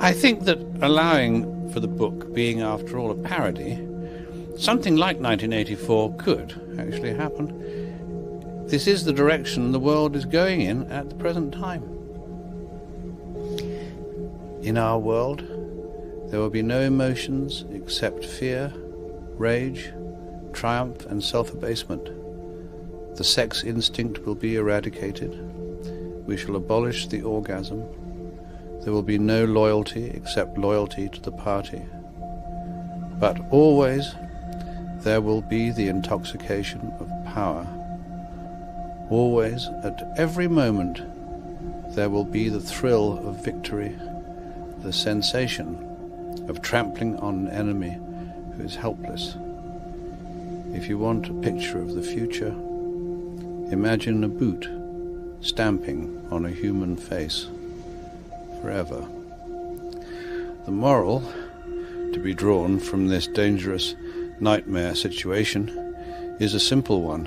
I think that allowing for the book being, after all, a parody, something like 1984 could actually happen. This is the direction the world is going in at the present time. In our world, there will be no emotions except fear, rage, triumph, and self-abasement. The sex instinct will be eradicated. We shall abolish the orgasm. There will be no loyalty except loyalty to the party. But always there will be the intoxication of power. Always, at every moment, there will be the thrill of victory, the sensation of trampling on an enemy who is helpless. If you want a picture of the future, imagine a boot stamping on a human face forever. The moral to be drawn from this dangerous nightmare situation is a simple one.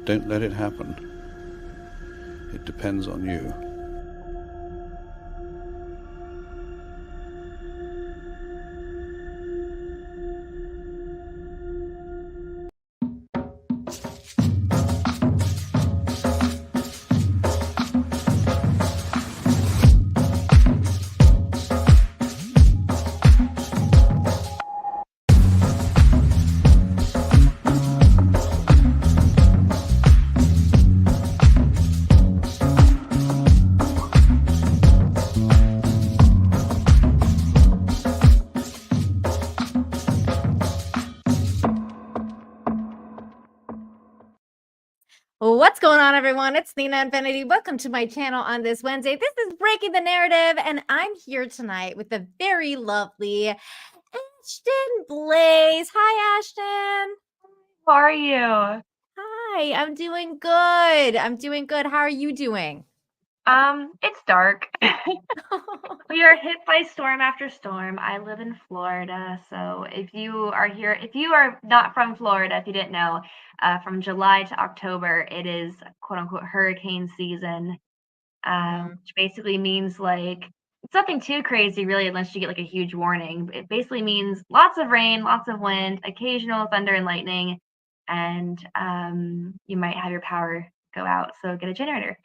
Don't let it happen. It depends on you. What's going on, everyone? It's Nina Infinity. Welcome to my channel on this Wednesday. This is Breaking the Narrative, and I'm here tonight with the very lovely Ashton Blaze. Hi, Ashton. How are you? Hi, I'm doing good. I'm doing good. How are you doing? It's dark. We are hit by storm after storm. I live in Florida, so if you are not from Florida, if you didn't know, from July to October, it is quote unquote hurricane season, which basically means like it's nothing too crazy really, unless you get like a huge warning. It basically means lots of rain, lots of wind, occasional thunder and lightning, and you might have your power go out. So get a generator.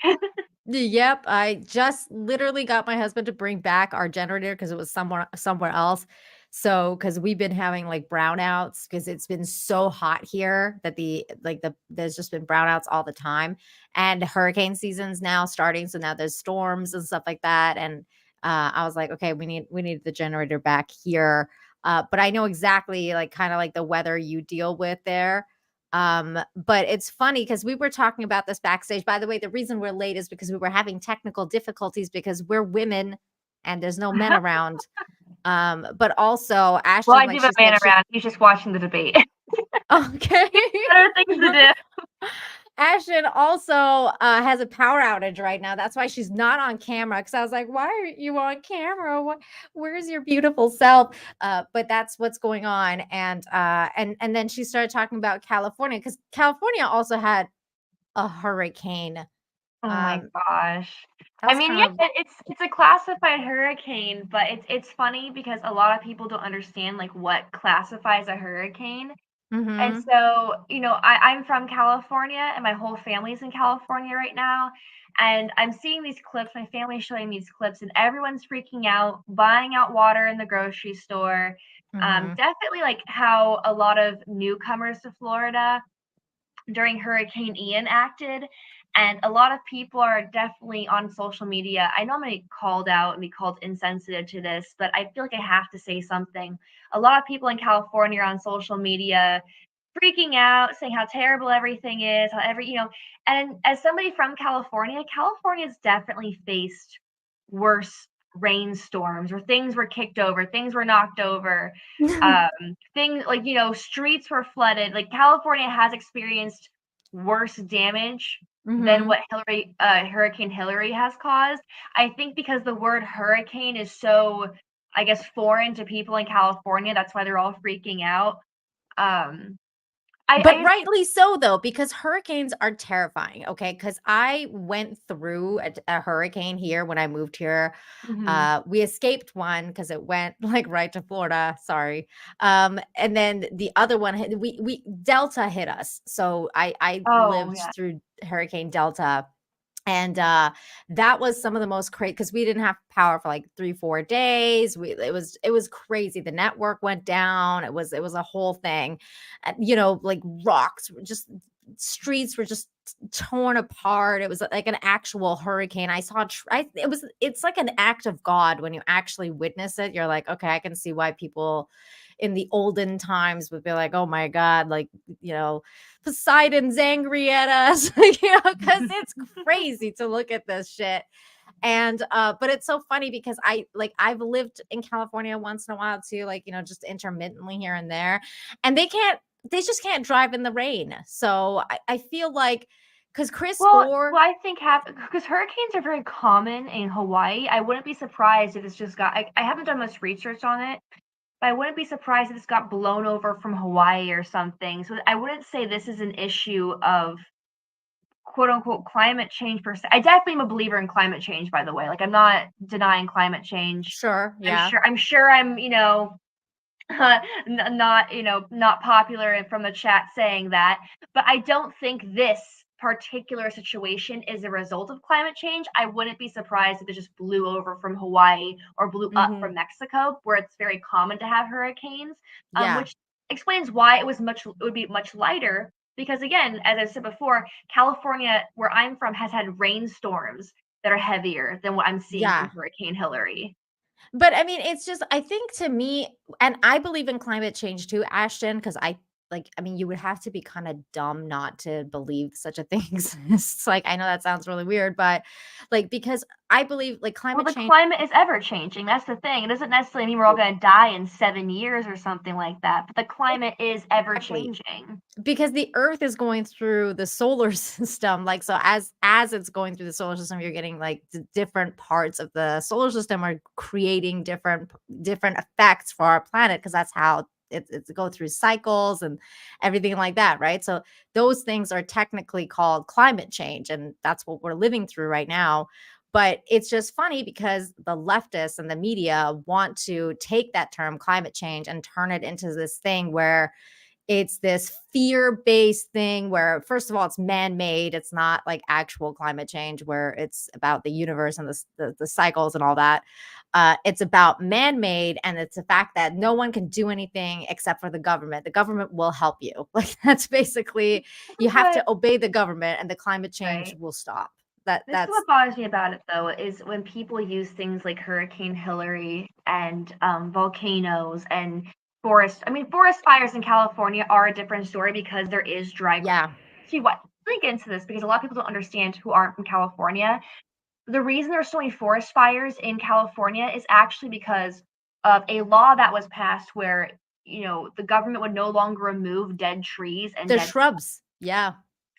Yep, I just literally got my husband to bring back our generator because it was somewhere else. So, because we've been having like brownouts because it's been so hot here that there's just been brownouts all the time, and hurricane season's now starting. So now there's storms and stuff like that. And I was like, okay, we need the generator back here. But I know exactly like kind of like the weather you deal with there. But it's funny because we were talking about this backstage. By the way, the reason we're late is because we were having technical difficulties because we're women and there's no men around. But also Ashton, Well, I like do she have a man said, around. He's just watching the debate. okay. Better things to do. Ashton also has a power outage right now. That's why she's not on camera. Because I was like, "Why aren't you on camera? Where's your beautiful self?" But that's what's going on. And then she started talking about California because California also had a hurricane. Oh my gosh. That I was mean, kind yeah, of it's a classified hurricane, but it's funny because a lot of people don't understand like what classifies a hurricane. And so, I'm from California and my whole family's in California right now. And I'm seeing these clips, my family's showing these clips, and everyone's freaking out, buying out water in the grocery store. Definitely like how a lot of newcomers to Florida during Hurricane Ian acted. And a lot of people are definitely on social media. I know I'm going to be called out and be called insensitive to this, but I feel like I have to say something. A lot of people in California are on social media freaking out, saying how terrible everything is, and as somebody from California, California's definitely faced worse rainstorms where things were kicked over, things were knocked over, things like, streets were flooded. Like California has experienced worse damage than what Hurricane Hillary has caused. I think because the word hurricane is so, I guess, foreign to people in California, that's why they're all freaking out. But rightly so, though, because hurricanes are terrifying, okay? Because I went through a hurricane here when I moved here. We escaped one because it went, like, right to Florida, sorry. And then the other one hit we Delta hit us. So I Oh, lived yeah. through Hurricane Delta, and that was some of the most crazy because we didn't have power for like 3-4 days. It was crazy. The network went down. It was a whole thing. Like rocks were just, streets were just torn apart. It was like an actual hurricane. I saw it's like an act of God when you actually witness it. You're like, okay, I can see why people in the olden times would be like, oh my God, like, Poseidon's angry at us, because it's crazy to look at this shit. And but it's so funny because I've lived in California once in a while too, like, just intermittently here and there. And they just can't drive in the rain. So I feel like, because Chris Well, Gore. I think because hurricanes are very common in Hawaii. I wouldn't be surprised if it's just got. I haven't done much research on it, but I wouldn't be surprised if this got blown over from Hawaii or something. So I wouldn't say this is an issue of quote unquote climate change per se. I definitely am a believer in climate change, by the way. Like, I'm not denying climate change. Sure, I'm yeah. sure I'm sure I'm, not, not popular from the chat saying that, but I don't think this particular situation is a result of climate change. I wouldn't be surprised if it just blew over from Hawaii or blew up from Mexico, where it's very common to have hurricanes, Yeah. which explains why it would be much lighter. Because again, as I said before, California, where I'm from, has had rainstorms that are heavier than what I'm seeing from Yeah. Hurricane Hillary. But I mean, it's just, I think to me, and I believe in climate change too, Ashton, because you would have to be kind of dumb not to believe such a thing exists. Like, I know that sounds really weird, but like, because I believe like Well, climate the change. climate is ever changing. That's the thing. It doesn't necessarily mean we're all going to die in 7 years or something like that, but the climate is ever Exactly. changing. Because the earth is going through the solar system, like, so as it's going through the solar system, you're getting like the different parts of the solar system are creating different effects for our planet, because that's how it's go through cycles and everything like that, right? So those things are technically called climate change, and that's what we're living through right now. But it's just funny because the leftists and the media want to take that term climate change and turn it into this thing where it's this fear-based thing where, first of all, it's man-made. It's not like actual climate change where it's about the universe and the cycles and all that. It's about man-made, and it's the fact that no one can do anything except for the government. The government will help you. Like, that's basically, you have to obey the government, and the climate change Right. will stop. This is That's what bothers me about it, though, is when people use things like Hurricane Hillary and volcanoes and forest. I mean, forest fires in California are a different story because there is dry grass. yeah. See what? Let me get into this because a lot of people don't understand who aren't from California. The reason there's so many forest fires in California is actually because of a law that was passed where, the government would no longer remove dead trees and The dead. shrubs. Yeah.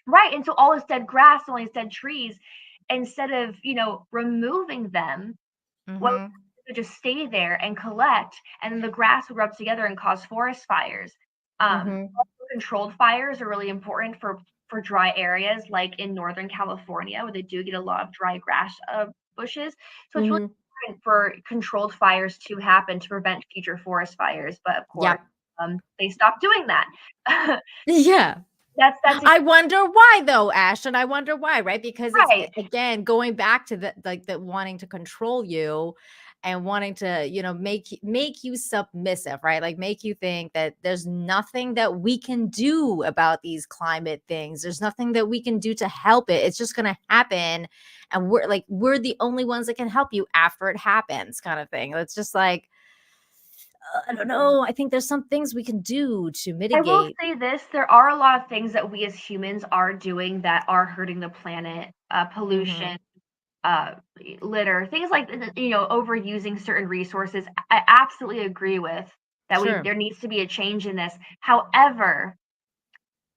Right. And so all this dead grass, all these dead trees, instead of, removing them, what would just stay there and collect, and then the grass would rub together and cause forest fires. Also, controlled fires are really important for dry areas, like in Northern California, where they do get a lot of dry grass bushes. So it's really important for controlled fires to happen to prevent future forest fires. But of course, Yep. they stopped doing that. Yeah. That's I wonder why though, Ashton. I wonder why, right? Because it's right. again going back to the wanting to control you and wanting to, make you submissive, right? Like, make you think that there's nothing that we can do about these climate things. There's nothing that we can do to help it. It's just gonna happen. And we're the only ones that can help you after it happens, kind of thing. It's just like, I don't know. I think there's some things we can do to mitigate. I will say this, there are a lot of things that we as humans are doing that are hurting the planet. Pollution, litter, things like, overusing certain resources. I absolutely agree with that. There needs to be a change in this. However,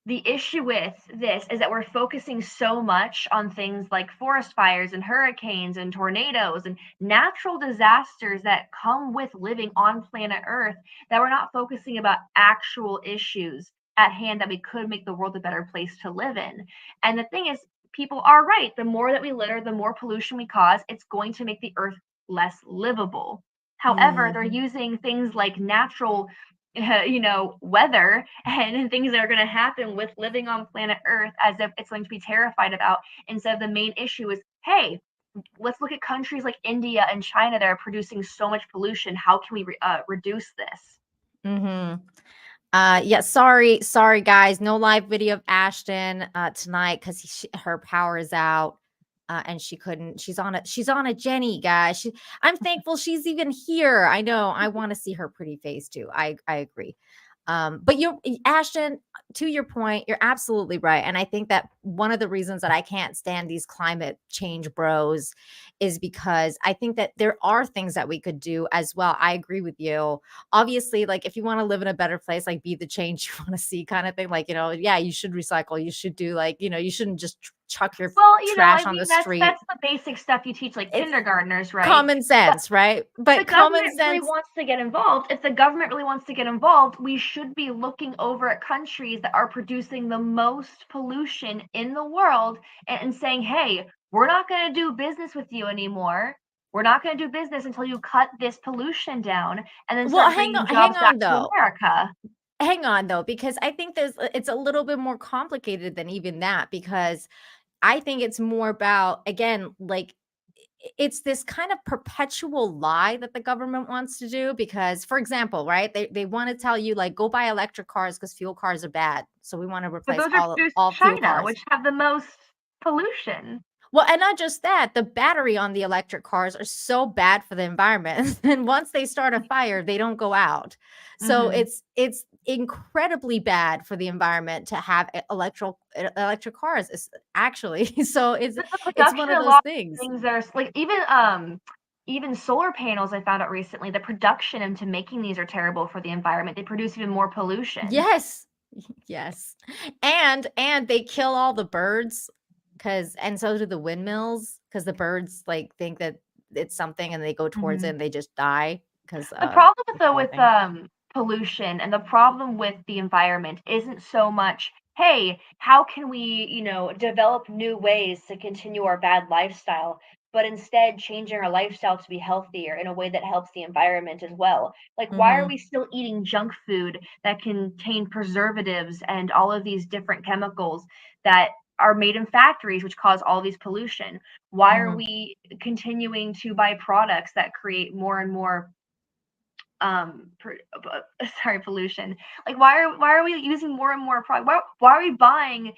the issue with this is that we're focusing so much on things like forest fires and hurricanes and tornadoes and natural disasters that come with living on planet Earth, that we're not focusing about actual issues at hand that we could make the world a better place to live in. And the thing is, people are right. The more that we litter, the more pollution we cause, it's going to make the earth less livable. However, they're using things like natural weather and things that are going to happen with living on planet Earth as if it's going to be terrified about, instead of the main issue is, hey, let's look at countries like India and China that are producing so much pollution. How can we reduce this? Yeah, sorry guys, no live video of Ashton tonight because her power is out. And she's on a Jenny, guys. I'm thankful she's even here. I know I want to see her pretty face too. I agree. But Ashton, to your point, you're absolutely right. And I think that one of the reasons that I can't stand these climate change bros is because I think that there are things that we could do as well. I agree with you. Obviously, like if you want to live in a better place, like be the change you want to see kind of thing. Like, yeah, you should recycle. You should do you shouldn't just chuck your trash on the street. That's the basic stuff you teach like kindergartners, right? Common sense, right? But common sense really wants to get involved. If the government really wants to get involved, we should be looking over at countries that are producing the most pollution in the world and saying, hey, we're not going to do business with you anymore. We're not going to do business until you cut this pollution down, and then start bringing jobs back to America. Hang on though, because I think it's a little bit more complicated than even that, because I think it's more about, again, like it's this kind of perpetual lie that the government wants to do. Because, for example, right, they want to tell you like go buy electric cars because fuel cars are bad, so we want to replace all fuel cars, which have the most pollution. Well, and not just that, the battery on the electric cars are so bad for the environment. And once they start a fire, they don't go out. So it's incredibly bad for the environment to have electric cars. It's actually, so it's one of those things. Things that are like even solar panels, I found out recently, the production into making these are terrible for the environment. They produce even more pollution. Yes. And they kill all the birds. And so do the windmills, because the birds like think that it's something and they go towards it and they just die. Because the problem though with pollution and the problem with the environment isn't so much, hey, how can we develop new ways to continue our bad lifestyle, but instead changing our lifestyle to be healthier in a way that helps the environment as well. Like, why are we still eating junk food that contain preservatives and all of these different chemicals that are made in factories, which cause all these pollution? Why are we continuing to buy products that create more and more pollution? Like, why are we using more and more product? Why are we buying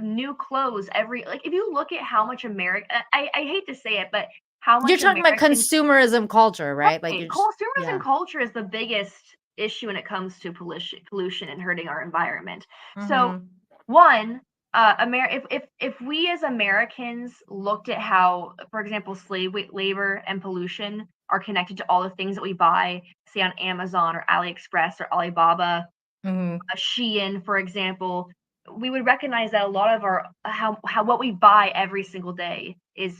new clothes like, if you look at how much America, I hate to say it, but how much you're talking about consumerism culture, right? Like consumerism culture is the biggest issue when it comes to pollution and hurting our environment. So one, if we as Americans looked at how, for example, slave labor and pollution are connected to all the things that we buy, say on Amazon or AliExpress or Alibaba, Shein, for example, we would recognize that a lot of our how what we buy every single day is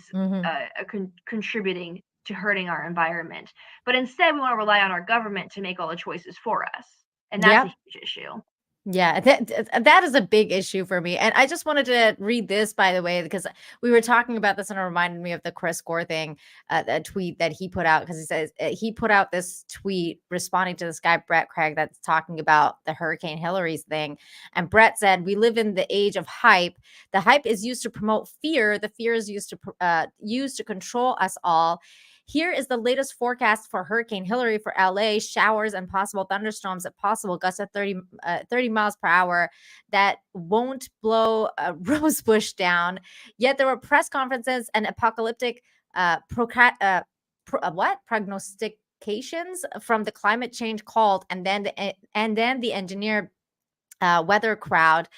contributing to hurting our environment. But instead, we want to rely on our government to make all the choices for us, and that's a huge issue. Yeah, that is a big issue for me. And I just wanted to read this, by the way, because we were talking about this and it reminded me of the Chris Gore thing, a tweet that he put out, because he says he put out this tweet responding to this guy, Brett Craig, that's talking about the Hurricane Hillary's thing. And Brett said, we live in the age of hype. The hype is used to promote fear. The fear is used to control us all. Here is the latest forecast for Hurricane Hillary for LA. Showers and possible thunderstorms at possible gusts of 30 miles per hour that won't blow a rose bush down. Yet there were press conferences and apocalyptic prognostications from the climate change called, and then the engineered weather crowd.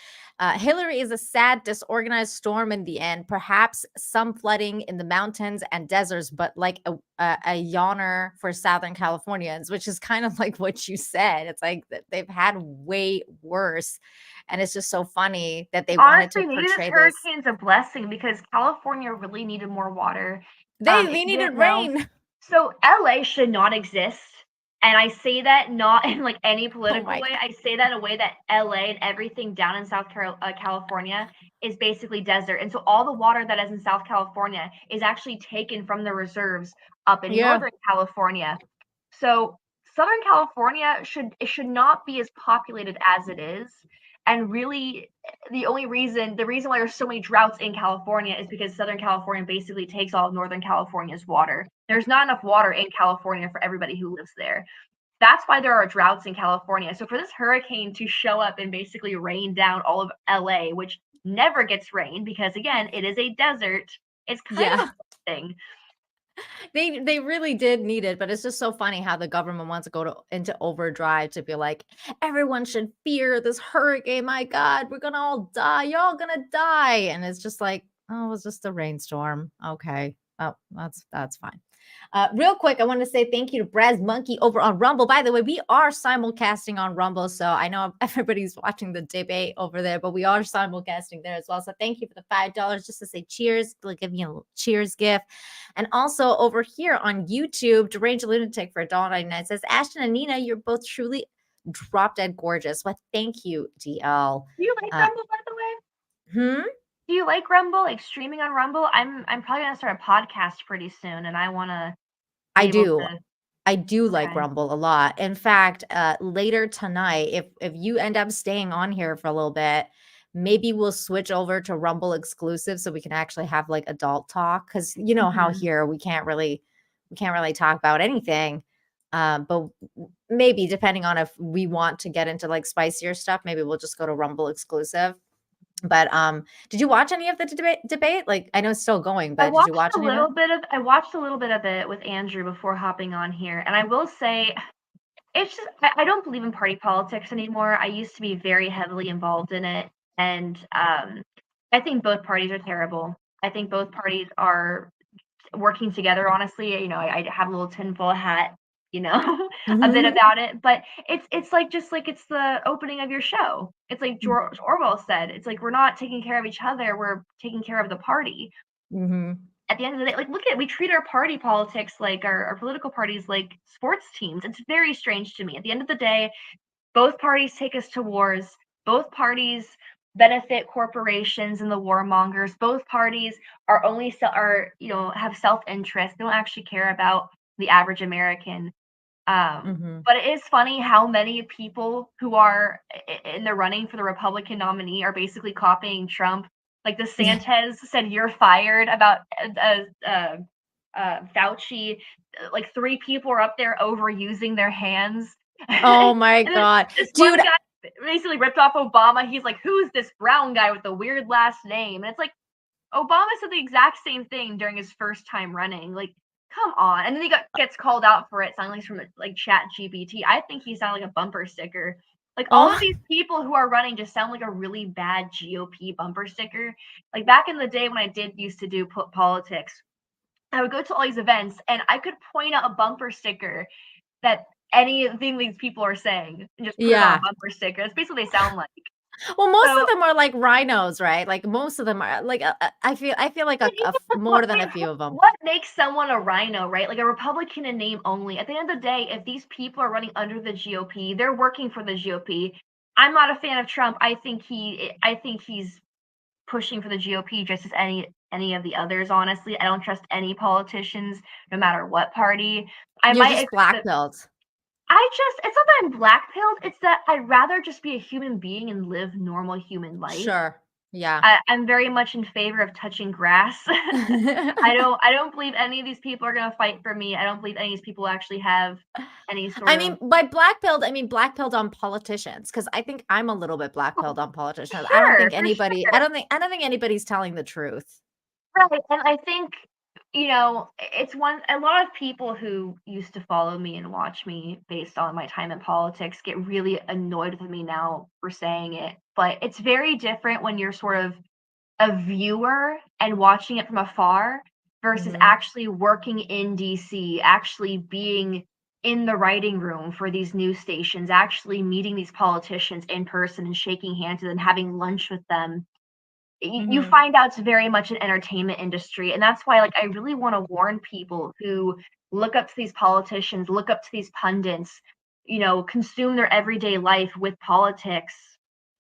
Hillary is a sad, disorganized storm in the end, perhaps some flooding in the mountains and deserts, but like a yawner for Southern Californians, which is kind of like what you said. It's like they've had way worse. And it's just so funny that they wanted to portray this. Hurricane's a blessing, because California really needed more water. They needed rain. So LA should not exist. And I say that not in like any political my way. God. I say that in a way that LA and everything down in California is basically desert. And so all the water that is in South California is actually taken from the reserves up in Yeah. Northern California. So Southern California should not be as populated as it is. And really, the reason why there's so many droughts in California is because Southern California basically takes all of Northern California's water. There's not enough water in California for everybody who lives there. That's why there are droughts in California. So for this hurricane to show up and basically rain down all of LA, which never gets rain because again, it is a desert, it's kind of a thing. They really did need it, but it's just so funny how the government wants to go into overdrive to be like, everyone should fear this hurricane. My God, we're gonna all die. You're all gonna die. And it's just like, oh, it was just a rainstorm. Okay. Oh, that's fine. Real quick, I want to say thank you to Braz Monkey over on Rumble. By the way, we are simulcasting on Rumble, so I know everybody's watching the debate over there, but we are simulcasting there as well. So thank you for the $5 just to say cheers. We'll give you a cheers gift. And also over here on YouTube, Deranged Lunatic for $1.99 says, Ashton and Nina, you're both truly drop dead gorgeous. Well, thank you, DL. Do you like Rumble, by the way? Do you like Rumble, like streaming on Rumble? I'm probably gonna start a podcast pretty soon, and I want to. I do like Rumble a lot. In fact, later tonight, if you end up staying on here for a little bit, maybe we'll switch over to Rumble exclusive so we can actually have like adult talk, because you know how here we can't really talk about anything. But maybe depending on if we want to get into like spicier stuff, maybe we'll just go to Rumble exclusive. But did you watch any of the debate? Like, I know it's still going, but did you watch any of it? I watched a little bit of it with Andrew before hopping on here, and I will say, it's just I don't believe in party politics anymore. I used to be very heavily involved in it, and I think both parties are terrible. I think both parties are working together. Honestly, you know, I have a little tinfoil hat, you know, a bit about it, but it's like just like it's the opening of your show. It's like George Orwell said, it's like we're not taking care of each other, we're taking care of the party. At the end of the day, like, look at, we treat our party politics like our political parties like sports teams. It's very strange to me. At the end of the day, both parties take us to wars. Both parties benefit corporations and the warmongers. Both parties are have self-interest. They don't actually care about the average American. But it is funny how many people who are in the running for the Republican nominee are basically copying Trump. Like DeSantis said, "You're fired," about Fauci. Like 3 people are up there overusing their hands. Oh my God, dude! One guy basically ripped off Obama. He's like, "Who's this brown guy with the weird last name?" And it's like, Obama said the exact same thing during his first time running. Like, come on. And then he gets called out for it, sounding like from like ChatGPT. I think he sounded like a bumper sticker. Like, all of these people who are running just sound like a really bad GOP bumper sticker. Like, back in the day when I used to do politics, I would go to all these events and I could point out a bumper sticker that anything these people are saying and just put it on a bumper sticker. That's basically what they sound like. Well, most of them are like rhinos, right? Like most of them are like I feel like more than a few of them. What makes someone a rhino, right? Like a Republican in name only. At the end of the day, if these people are running under the GOP, they're working for the GOP. I'm not a fan of Trump. I think he's pushing for the GOP just as any of the others. Honestly, I don't trust any politicians, no matter what party. You're just black-pilled. It's not that I'm black-pilled, it's that I'd rather just be a human being and live normal human life. Sure. Yeah. I'm very much in favor of touching grass. I don't believe any of these people are gonna fight for me. I don't believe any of these people actually have any sort of. I mean, by black-pilled, I mean black-pilled on politicians, because I think I'm a little bit black-pilled on politicians. Sure, I don't think anybody. Sure. I don't think anybody's telling the truth. Right, and I think, you know, a lot of people who used to follow me and watch me based on my time in politics get really annoyed with me now for saying it. But it's very different when you're sort of a viewer and watching it from afar versus actually working in DC, actually being in the writing room for these news stations, actually meeting these politicians in person and shaking hands with them, having lunch with them. You find out it's very much an entertainment industry, and that's why, like, I really want to warn people who look up to these politicians, look up to these pundits, consume their everyday life with politics.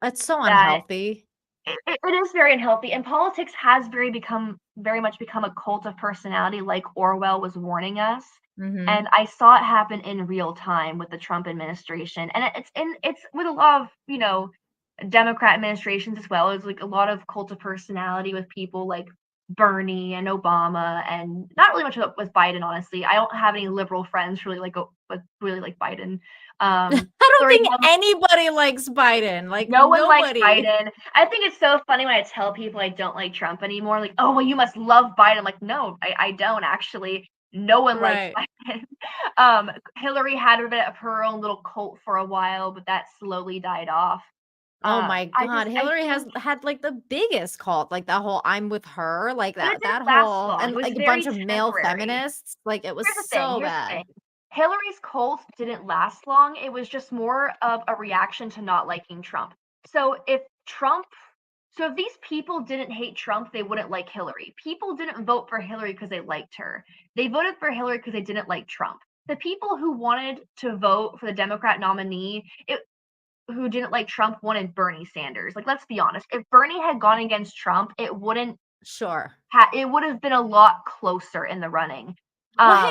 That's so That unhealthy. it is very unhealthy, and politics has very much become a cult of personality, like Orwell was warning us. And I saw it happen in real time with the Trump administration, and it's with a lot of Democrat administrations as well. It's like a lot of cult of personality with people like Bernie and Obama, and not really much with Biden. Honestly, I don't have any liberal friends really like Biden. I don't think anybody likes Biden. Like, no one likes nobody. Biden. I think it's so funny when I tell people I don't like Trump anymore. Like, oh, well, you must love Biden. I'm like, no, I don't actually. No one likes Biden. Hillary had a bit of her own little cult for a while, but that slowly died off. Oh my God. Hillary has had like the biggest cult, like that whole I'm with her, like that whole, and like a bunch of male feminists. Like it was so bad. Hillary's cult didn't last long. It was just more of a reaction to not liking Trump. So if these people didn't hate Trump, they wouldn't like Hillary. People didn't vote for Hillary because they liked her. They voted for Hillary because they didn't like Trump. The people who wanted to vote for the Democrat nominee, who didn't like Trump, wanted Bernie Sanders. Like, let's be honest. If Bernie had gone against Trump, it wouldn't. Sure. It would have been a lot closer in the running. Well,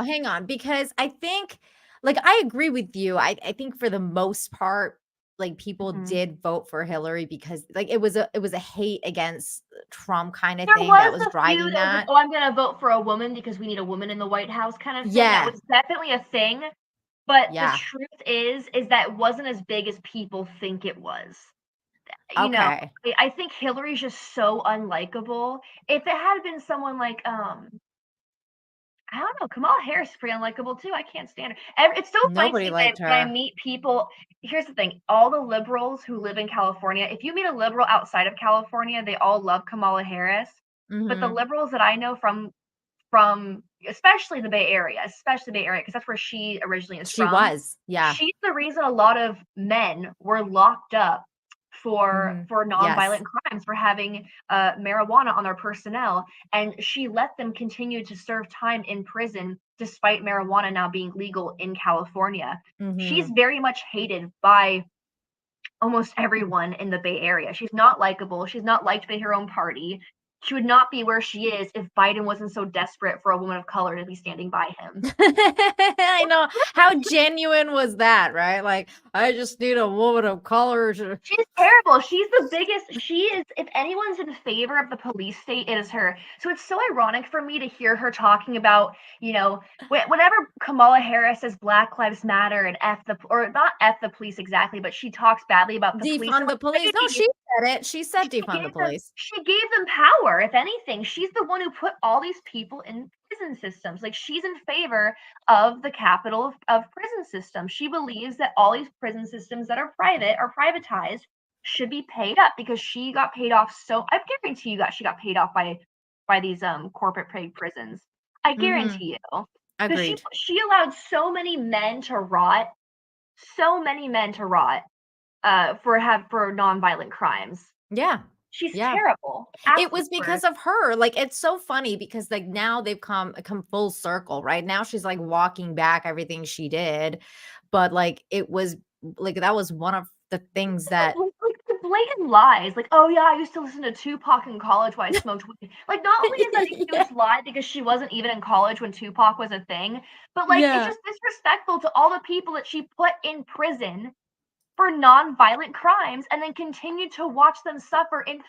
hang on, because I think, like, I agree with you. I think for the most part, like, people did vote for Hillary because, like, it was a hate against Trump kind of thing that was driving that. Oh, I'm gonna vote for a woman because we need a woman in the White House kind of thing. Yeah, that was definitely a thing. But the truth is that it wasn't as big as people think it was. Okay. I think Hillary's just so unlikable. If it had been someone like I don't know, Kamala Harris is pretty unlikable too. I can't stand her. It's so Nobody liked her. When I meet people. Here's the thing: all the liberals who live in California, if you meet a liberal outside of California, they all love Kamala Harris. But the liberals that I know from especially the Bay Area, because that's where she originally is from. She was, yeah. She's the reason a lot of men were locked up for nonviolent crimes, for having marijuana on their personnel, and she let them continue to serve time in prison despite marijuana now being legal in California. She's very much hated by almost everyone in the Bay Area. She's not likable. She's not liked by her own party. She would not be where she is if Biden wasn't so desperate for a woman of color to be standing by him. I know. How genuine was that, right? Like, I just need a woman of color. She's terrible. She's the biggest. If anyone's in favor of the police state, it is her. So it's so ironic for me to hear her talking about, whenever Kamala Harris says Black Lives Matter and not F the police exactly, but she talks badly about the police. Defund the police. No, she said it. She said defund the police. She gave them power. If anything, she's the one who put all these people in prison systems. Like, she's in favor of the capital of prison systems. She believes that all these prison systems that are private or privatized should be paid up, because she got paid off. So I guarantee you she got paid off by these corporate paid prisons. I guarantee you. Agreed. She allowed so many men to rot for nonviolent crimes. Yeah. She's terrible. Absolutely. It was because of her. Like, it's so funny because, like, now they've come full circle, right? Now she's like walking back everything she did. But like, it was like, that was one of the things that, like, the blatant lies. Like, oh yeah, I used to listen to Tupac in college while I smoked weed. Like, not only is that a huge lie because she wasn't even in college when Tupac was a thing, but like, it's just disrespectful to all the people that she put in prison for non-violent crimes and then continue to watch them suffer. And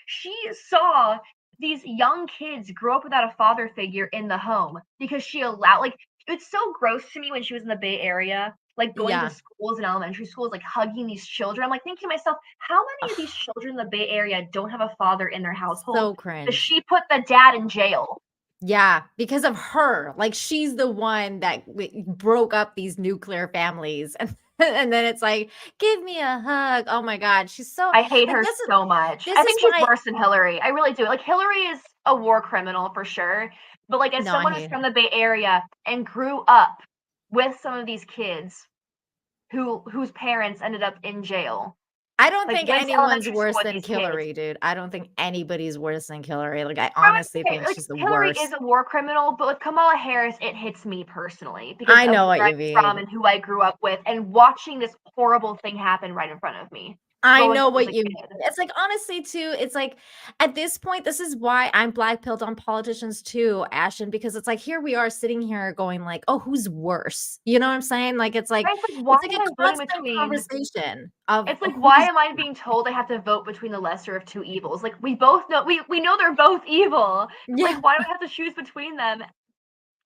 she saw these young kids grow up without a father figure in the home because she allowed, it's so gross to me when she was in the Bay Area, like going to schools and elementary schools, like hugging these children. I'm like thinking to myself, how many of these children in the Bay Area don't have a father in their household? So cringe. Because she put the dad in jail. Yeah, because of her. Like, she's the one that broke up these nuclear families. And then it's like, give me a hug. Oh my God. I hate her so much. I think she's worse than Hillary. I really do. Like, Hillary is a war criminal for sure. But like, as someone who's from the Bay Area and grew up with some of these kids whose parents ended up in jail. I don't Like, think went to anyone's elementary worse school with than these kids. Hillary, dude. I don't think anybody's worse than Hillary. Like, I Right, honestly okay, think like, she's the Hillary worst. is a war criminal, but with Kamala Harris, it hits me personally because I of know where what you I'm from mean. and who I grew up with, and watching this horrible thing happen right in front of me. I Growing know up as what a you mean. kid. It's like, honestly, too, it's like, at this point, this is why I'm black pilled on politicians too, Ashton, because it's like, here we are sitting here going like, oh, who's worse? You know what I'm saying? Like, it's like Right, it's like, why am I a voting constant between conversation of It's like, why who's am I being told I have to vote between the lesser of two evils? Like, we both know we know they're both evil. yeah, Like, why do I have to choose between them?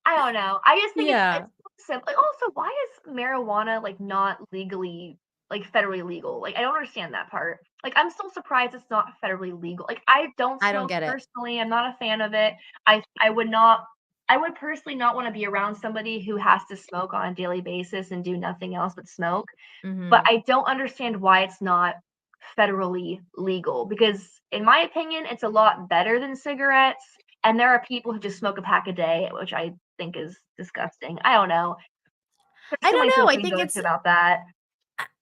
I don't know. I just think yeah. it's so simple. Like, also, why is marijuana like not legally like federally legal? Like, I don't understand that part. Like, I'm still surprised it's not federally legal. Like, I don't I don't smoke get it. personally. I'm not a fan of it. I would not. I would personally not want to be around somebody who has to smoke on a daily basis and do nothing else but smoke. But Mhm. I don't understand why it's not federally legal because, in my opinion, it's a lot better than cigarettes. And there are people who just smoke a pack a day, which I think is disgusting. I don't know. There's I so don't many things know. I we can think go it's into about that.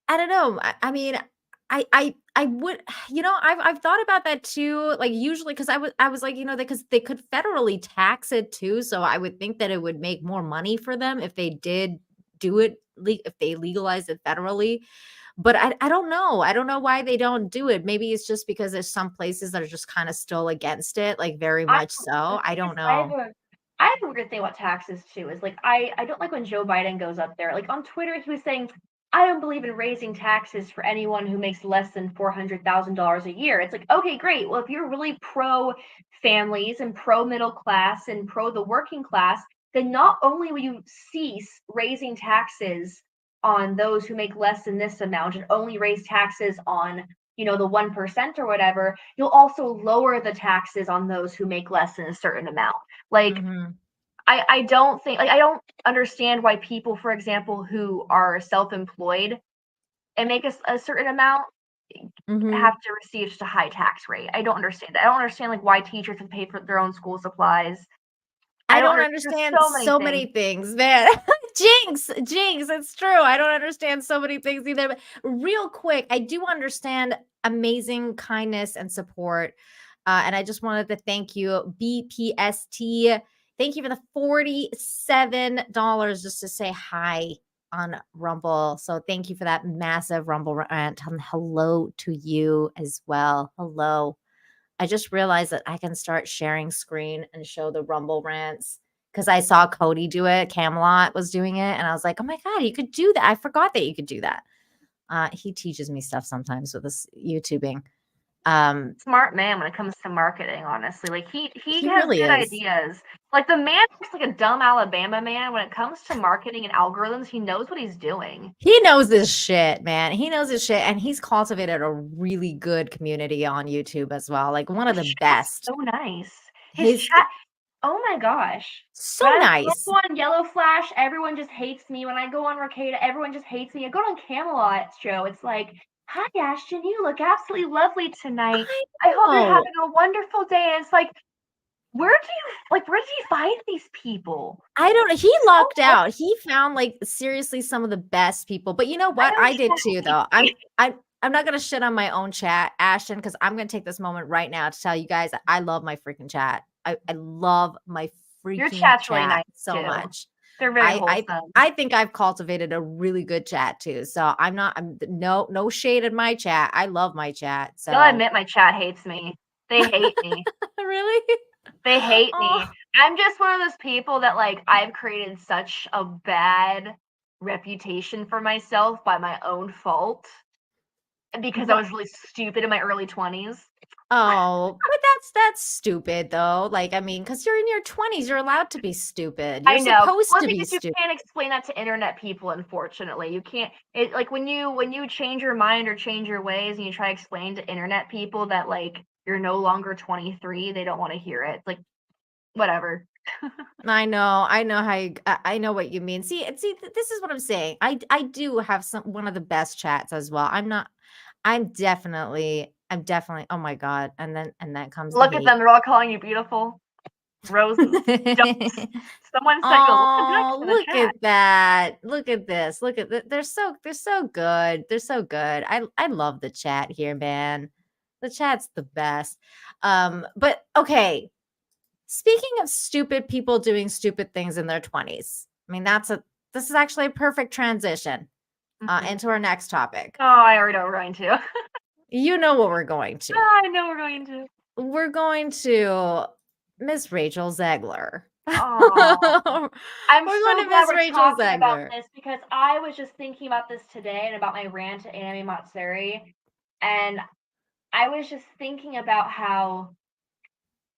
I don't know. I mean, I would, I've thought about that too. Like usually, because I was like, because they could federally tax it too. So I would think that it would make more money for them if they did do it, if they legalized it federally. But I don't know. I don't know why they don't do it. Maybe it's just because there's some places that are just kind of still against it, like very I much the so. I thing is, don't know. I have a weird thing about taxes too. Is like I don't like when Joe Biden goes up there. Like on Twitter, he was saying, "I don't believe in raising taxes for anyone who makes less than $400,000 a year." It's like, okay, great. Well, if you're really pro families and pro middle class and pro the working class, then not only will you cease raising taxes on those who make less than this amount and only raise taxes on the 1% or whatever, you'll also lower the taxes on those who make less than a certain amount. Like, Mhm. I don't think, like, I don't understand why people, for example, who are self-employed and make a certain amount Mhm. have to receive just a high tax rate. I don't understand that. I don't understand like why teachers can pay for their own school supplies. I I don't don't understand. There's understand so many so things. many things, man. Jinx, jinx, it's true. I don't understand so many things either. But real quick, I do understand amazing kindness and support. And I just wanted to thank you, BPST. Thank you for the $47 just to say hi on Rumble. So thank you for that massive Rumble rant. And hello to you as well. Hello. I just realized that I can start sharing screen and show the Rumble rants because I saw Cody do it. Camelot was doing it, and I was like, "Oh my god, you could do that!" I forgot that you could do that. He teaches me stuff sometimes with this YouTubing. Smart man when it comes to marketing, honestly. Like he He has really good is. ideas. Like the man looks like a dumb Alabama man when it comes to marketing and algorithms. He knows what he's doing. He knows this shit, man. He knows this shit, and he's cultivated a really good community on YouTube as well. Like one of His the chat's best. so nice. His His chat, oh my gosh. so When I nice. go on Yellow Flash, everyone just hates me. When I go on Ricada, everyone just hates me. I go on Camelot show, it's like, hi Ashton, you look absolutely lovely tonight. I I hope you're know. having a wonderful day. And it's like, where did you find these people? I don't know. He It's so lucked hard. out. He found like seriously some of the best people. But you know I what? know I he did too, hates though. me. I'm not gonna shit on my own chat, Ashton, because I'm gonna take this moment right now to tell you guys that I love my freaking chat. I love my Your freaking chat's really chat nice so too. much. They're very I I wholesome. I think I've cultivated a really good chat too. So I'm no shade in my chat. I love my chat. I'll So admit my chat hates me. They hate me. really? They hate me. Oh, I'm just one of those people that like I've created such a bad reputation for myself by my own fault because I was really stupid in my early 20s. oh, but that's stupid though. Like, I mean, because you're in your 20s, you're allowed to be stupid. You're I know. supposed Well, to be because you stupid. can't explain that to internet people, unfortunately. You can't it like when you change your mind or change your ways and you try to explain to internet people that like you're no longer 23, they don't want to hear it. Like whatever. I know how I know what you mean. This is what I'm saying. I do have one of the best chats as well. I'm definitely. Oh my god! And then comes the Look at hate. them, they're all calling you beautiful. Roses. Someone said, oh, look at that. Look at this. Look at that. They're so good. They're so good. I love the chat here, man. The chat's the best. But okay. Speaking of stupid people doing stupid things in their 20s. I mean, this is actually a perfect transition into our next topic. Oh, I already know we're going to. You know what we're going to. I know we're going to. We're going to Miss Rachel Zegler. Oh, I'm we're so going to glad Miss we're Rachel talking Zegler about this because I was just thinking about this today and about my rant to Anime Matsuri, and I was just thinking about how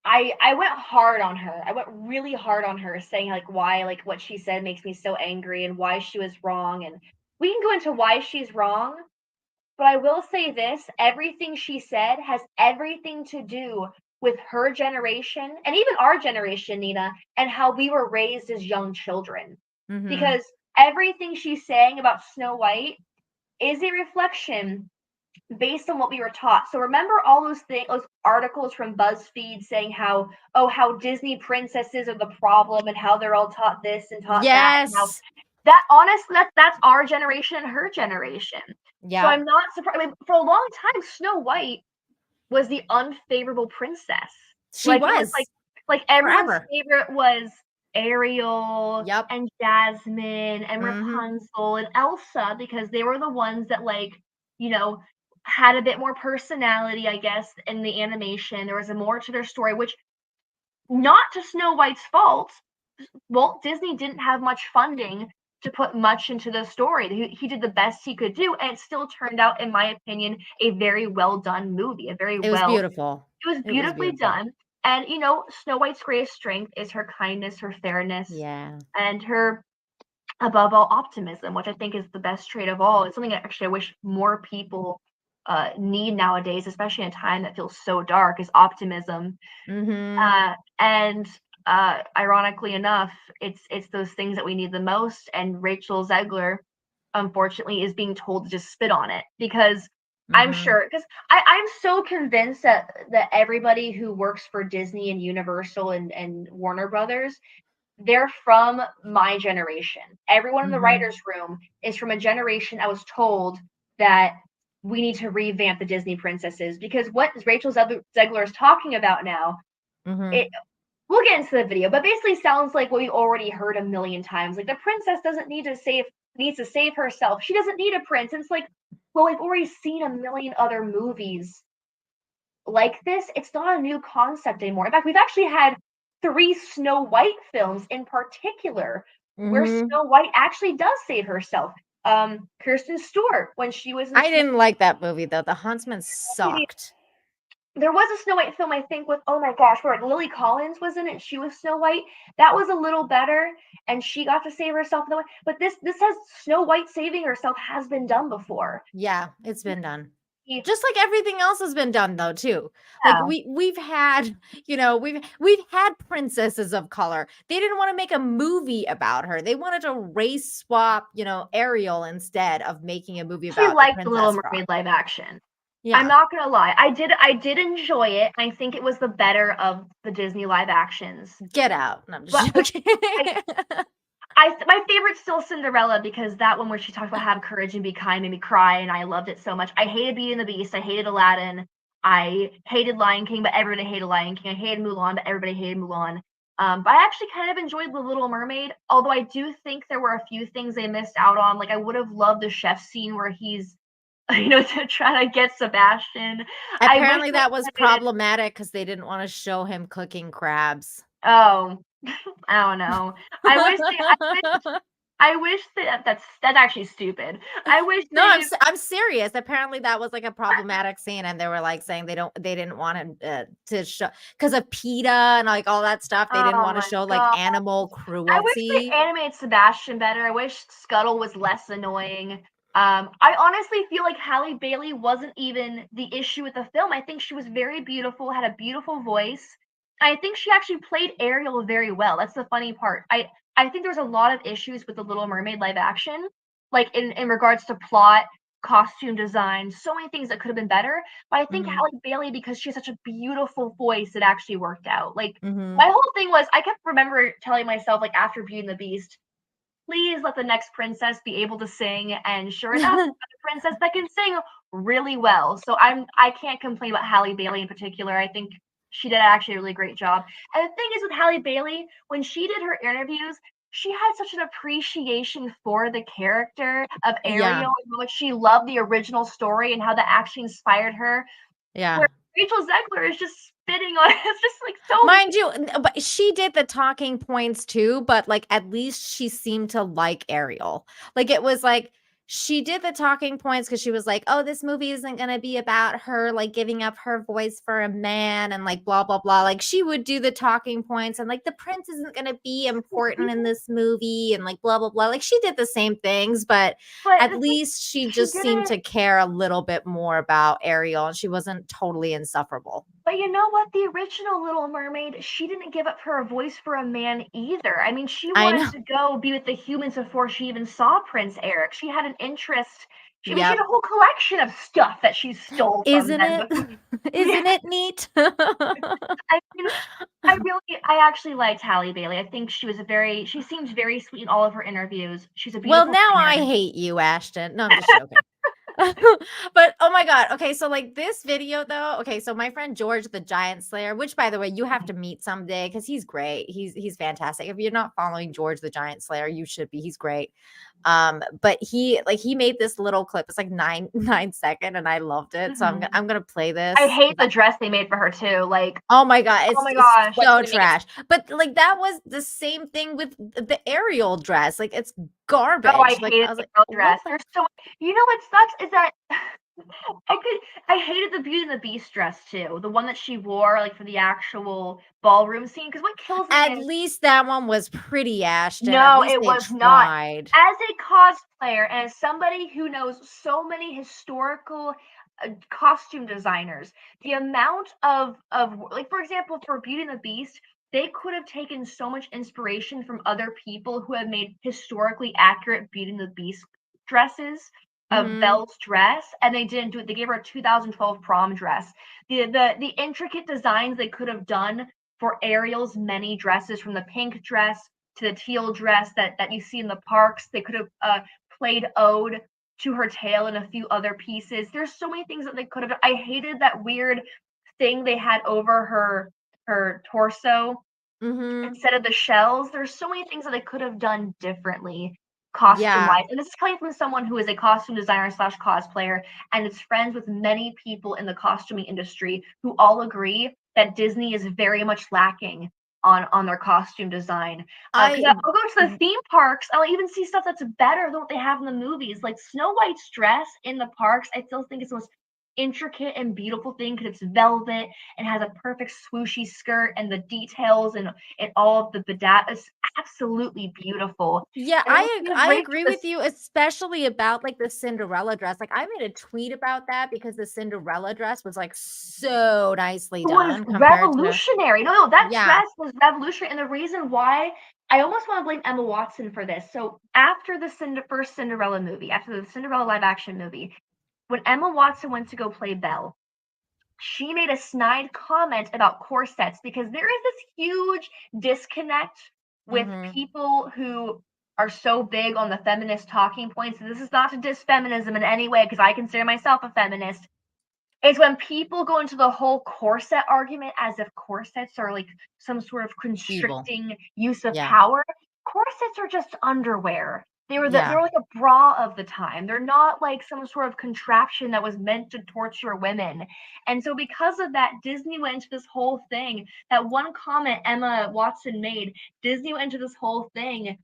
I went hard on her. I went really hard on her, saying like why like what she said makes me so angry and why she was wrong, and we can go into why she's wrong. But I will say this, everything she said has everything to do with her generation and even our generation, Nina, and how we were raised as young children. Mhm. Because everything she's saying about Snow White is a reflection based on what we were taught. So remember all those articles from BuzzFeed saying how Disney princesses are the problem and how they're all taught this and taught that, and how that honestly that's our generation and her generation. Yeah. So I'm not surprised. I mean, for a long time, Snow White was the unfavorable princess. She was like everyone's favorite was Ariel and Jasmine and Rapunzel and Elsa because they were the ones that like, you know, had a bit more personality, I guess, in the animation. There was a more to their story, which not to Snow White's fault. Walt Disney didn't have much funding to put much into the story. He did the best he could do, and it still turned out, in my opinion, a very well done movie. It was beautiful. It was beautifully done. And you know, Snow White's greatest strength is her kindness, her fairness, and her, above all, optimism, which I think is the best trait of all. It's something that actually I wish more people need nowadays, especially in a time that feels so dark, is optimism. And ironically enough, it's those things that we need the most. And Rachel Zegler, unfortunately, is being told to just spit on it because I'm sure, because I'm so convinced that everybody who works for Disney and Universal and Warner Brothers, they're from my generation. Everyone in the writer's room is from a generation I was told that we need to revamp the Disney princesses, because what Rachel Zegler is talking about now, we'll get into the video, but basically sounds like what we already heard a million times. Like the princess doesn't needs to save herself. She doesn't need a prince. And it's like, well, we've already seen a million other movies like this. It's not a new concept anymore. In fact, we've actually had 3 Snow White films in particular where Snow White actually does save herself. Kristen Stewart, when she was in I didn't like that movie though. The Huntsman sucked. There was a Snow White film, I think, with, oh my gosh, where Lily Collins was in it. She was Snow White. That was a little better, and she got to save herself. But this has Snow White saving herself has been done before. Yeah, it's been done. Just like everything else has been done though too. Like we've had, you know, we've had princesses of color. They didn't want to make a movie about her. They wanted to race swap, you know, Ariel instead of making a movie about. I liked the Little Mermaid live action. Yeah. I'm not gonna lie. I did enjoy it. I think it was the better of the Disney live actions. Get out. No, I'm just joking. My favorite's still Cinderella, because that one where she talks about have courage and be kind made me cry, and I loved it so much. I hated Beauty and the Beast. I hated Aladdin. I hated Lion King, but everybody hated Lion King. I hated Mulan, but everybody hated Mulan. But I actually kind of enjoyed The Little Mermaid, although I do think there were a few things they missed out on. Like I would have loved the chef scene where he's, you know, to try to get Sebastian. Apparently that was problematic because they didn't want to show him cooking crabs. Oh, I don't know. I wish that's actually stupid. I wish. No, I'm serious. Apparently that was like a problematic scene, and they were like saying they didn't want him to show because of PETA and like all that stuff. They didn't want to show like animal cruelty. I wish they animated Sebastian better. I wish Scuttle was less annoying. I honestly feel like Halle Bailey wasn't even the issue with the film. I think she was very beautiful, had a beautiful voice. I think she actually played Ariel very well. That's the funny part. I think there's a lot of issues with the Little Mermaid live action, like in regards to plot, costume design, so many things that could have been better. But I think Mhm. Halle Bailey, because she has such a beautiful voice, it actually worked out. Like Mhm. my whole thing was, I kept remember telling myself, like after Beauty and the Beast, please let the next princess be able to sing. And sure enough, we got a princess that can sing really well. So I can't complain about Halle Bailey in particular. I think she did actually a really great job. And the thing is with Halle Bailey, when she did her interviews, she had such an appreciation for the character of Yeah. Ariel and how much she loved the original story and how that actually inspired her. Yeah. Where Rachel Zegler is just spitting on it. It's just like so Mind you, but she did the talking points too, but like at least she seemed to like Ariel. Like it was like she did the talking points because she was like, oh, this movie isn't going to be about her like giving up her voice for a man and like blah, blah, blah. Like she would do the talking points and like the prince isn't going to be important in this movie and like blah, blah, blah. Like she did the same things, but at the thing, least she just did seemed it. to care a little bit more about Ariel and she wasn't totally insufferable. But you know what? The original Little Mermaid, she didn't give up her voice for a man either. I mean, she I know. wanted to go be with the humans before she even saw Prince Eric. She had an interest. I mean, she had Yep. a whole collection of stuff that she stole from Isn't them. it? Yeah, Isn't it neat? I mean, I actually liked Halle Bailey. I think she seemed very sweet in all of her interviews. She's a Well, beautiful now I singer. hate you, Ashton. No, I'm just joking. But oh my god. Okay, so like this video though. Okay, so my friend George the Giant Slayer, which by the way, you have to meet someday because he's great. He's fantastic. If you're not following George the Giant Slayer, you should be. He's great. But he made this little clip. It's like 9 second, and I loved it. So I'm gonna play this. I hate the dress they made for her too. Like, Oh my god, oh my it's gosh, so trash. But like that was the same thing with the Ariel dress. Like it's garbage. oh, I Like hated I was the like, girl what dress. the There's so, you know what sucks is that I hated the Beauty and the Beast dress too. The one that she wore like for the actual ballroom scene. Because what kills me At is least that one was pretty, Ashton. At no, least it they was not. tried. As a cosplayer and as somebody who knows so many historical costume designers, the amount of like for example for Beauty and the Beast, they could have taken so much inspiration from other people who have made historically accurate Beauty and the Beast dresses of Mhm. Belle's dress, and they didn't do it. They gave her a 2012 prom dress. The intricate designs they could have done for Ariel's many dresses, from the pink dress to the teal dress that you see in the parks. They could have played ode to her tail and a few other pieces. There's so many things that they could have done. I hated that weird thing they had over her torso Mhm. instead of the shells. There's so many things that they could have done differently costume Yeah. wise. And this is coming from someone who is a costume designer slash cosplayer and is friends with many people in the costuming industry who all agree that Disney is very much lacking on their costume design. Because I I'll go to the theme parks, I'll even see stuff that's better than what they have in the movies. Like Snow White's dress in the parks, I still think it's the most intricate and beautiful thing because it's velvet and has a perfect swooshy skirt, and the details and all of the bedazzle is absolutely beautiful. Yeah, And when she I Rachel agree with you, especially about like the Cinderella dress. Like I made a tweet about that because the Cinderella dress was like so nicely was done compared to revolutionary. No, that yeah. dress was revolutionary. And the reason why I almost want to blame Emma Watson for this. So after the first Cinderella movie, after the Cinderella live action movie, when Emma Watson went to go play Belle, she made a snide comment about corsets because there is this huge disconnect with Mhm. people who are so big on the feminist talking points. And this is not to diss feminism in any way because I consider myself a feminist. Is when people go into the whole corset argument as if corsets are like some sort of Evil. constricting use of Yeah. power. Corsets are just underwear. They Yeah. were like a bra of the time. They're not like some sort of contraption that was meant to torture women. And so because of that, Disney went into this whole thing. That one comment Emma Watson made, Disney went into this whole thing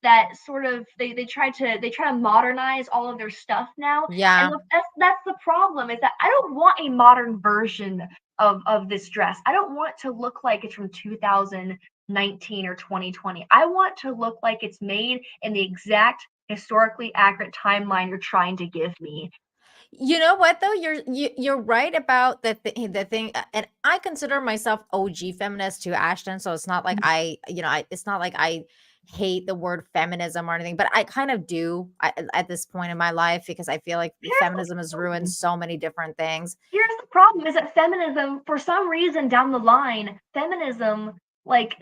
that sort of they try to modernize all of their stuff now. And Yeah. look, that's the problem, is that I don't want a modern version of this dress. I don't want it to look like it's from 2019 or 2020. I want to look like it's made in the exact historically accurate timeline you're trying to give me. You know what though? You're right about the thing, and I consider myself OG feminist too, Ashton. So it's not like it's not like I hate the word feminism or anything, but I kind of do at this point in my life, because I feel like feminism has ruined so many different things. Here's the problem, is that feminism, for some reason down the line, feminism, like,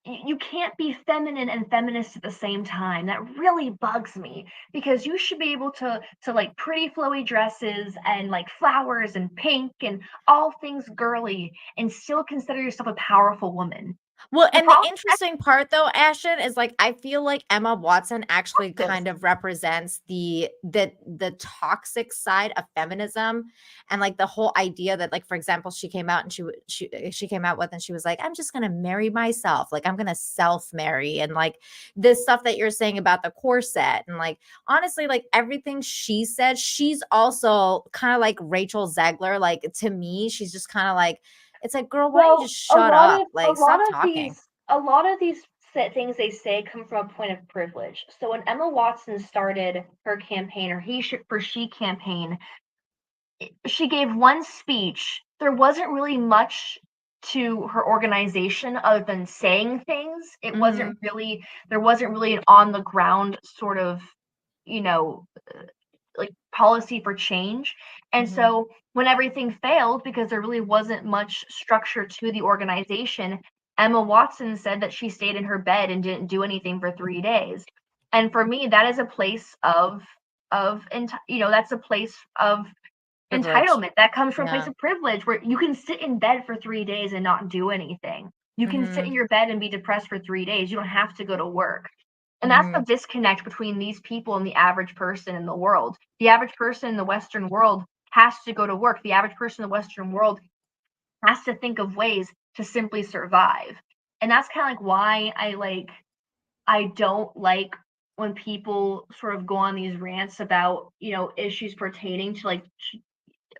you can't be feminine and feminist at the same time. That really bugs me, because you should be able to like pretty flowy dresses and like flowers and pink and all things girly and still consider yourself a powerful woman. Well, and the interesting part though, Ashton, is like I feel like Emma Watson actually kind of represents the toxic side of feminism, and like the whole idea that, like, for example, she came out and she came out with, and she was like, I'm just gonna marry myself, like I'm gonna self-marry, and like this stuff that you're saying about the corset, and like honestly, like everything she said, she's also kind of like Rachel Zegler. Like to me, she's just kind of like, it's like, girl, why don't you just shut up? Like, stop talking. A lot of these things they say come from a point of privilege. So when Emma Watson started her campaign, or She campaign, she gave one speech. There wasn't really much to her organization other than saying things. It wasn't really, there wasn't really an on the ground sort of, you know, like policy for change. And so when everything failed, because there really wasn't much structure to the organization, Emma Watson said that she stayed in her bed and didn't do anything for 3 days. And for me, that is a place of that's a place of privilege. Entitlement. That comes from a place of privilege, where you can sit in bed for 3 days and not do anything. You can sit in your bed and be depressed for 3 days. You don't have to go to work. And that's the disconnect between these people and the average person in the world. The average person in the Western world has to go to work. The average person in the Western world has to think of ways to simply survive. And that's kind of like why I don't like when people sort of go on these rants about, issues pertaining to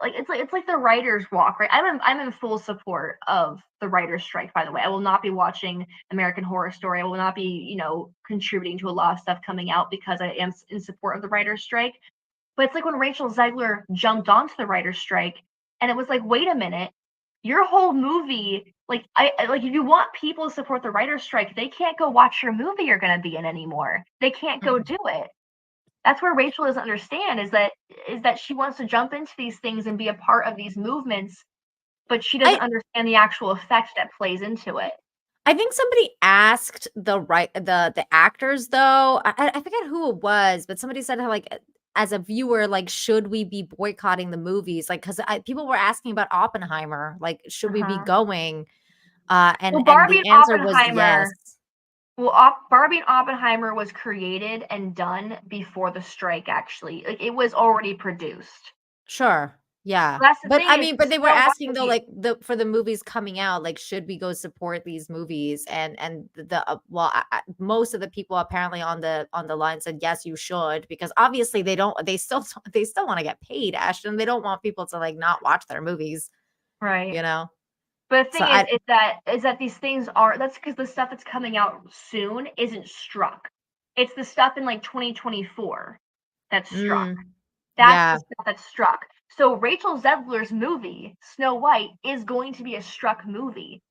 it's like the writer's walk, right? I'm in full support of the writer's strike, by the way. I will not be watching American Horror Story. I will not be, contributing to a lot of stuff coming out because I am in support of the writer's strike. But it's like when Rachel Zegler jumped onto the writer's strike, and it was like, wait a minute, your whole movie, if you want people to support the writer's strike, they can't go watch your movie you're going to be in anymore. They can't go do it. That's where Rachel doesn't understand, is that she wants to jump into these things and be a part of these movements, but she doesn't understand the actual effect that plays into it. I think somebody asked the actors though. I forget who it was, but somebody said how, like, as a viewer, like, should we be boycotting the movies? Like, because people were asking about Oppenheimer, like, should we be going? And the answer was yes. Well, Barbie and Oppenheimer was created and done before the strike, actually. Like, it was already produced. Sure. Yeah. But I mean, but they were asking though, like, for the movies coming out, like, should we go support these movies? And most of the people apparently on the line said yes, you should, because obviously they still want to get paid, Ashton. They don't want people to like not watch their movies. Right. But the thing is that these things that's because the stuff that's coming out soon isn't struck. It's the stuff in like 2024 that's struck. That's the stuff that's struck. So Rachel Zegler's movie, Snow White, is going to be a struck movie.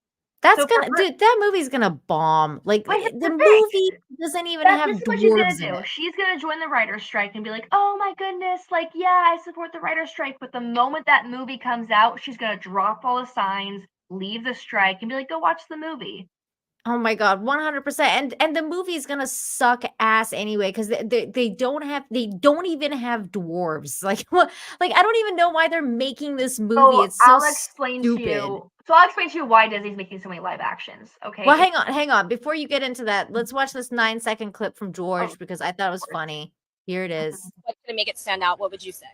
That movie's gonna bomb. Like, the movie doesn't even have dwarves in it. She's gonna join the writer's strike and be like, oh my goodness, like, yeah, I support the writer's strike. But the moment that movie comes out, she's gonna drop all the signs, leave the strike, and be like, go watch the movie. Oh my God, 100%. And the movie is gonna suck ass anyway, because they don't even have dwarves. Like, what? Like, I don't even know why they're making this movie. It's so stupid. So I'll explain to you why Disney's making so many live actions. Okay. Well, hang on. Before you get into that, let's watch this 9-second clip from George, because I thought it was funny. Here it is. What's gonna make it stand out? What would you say?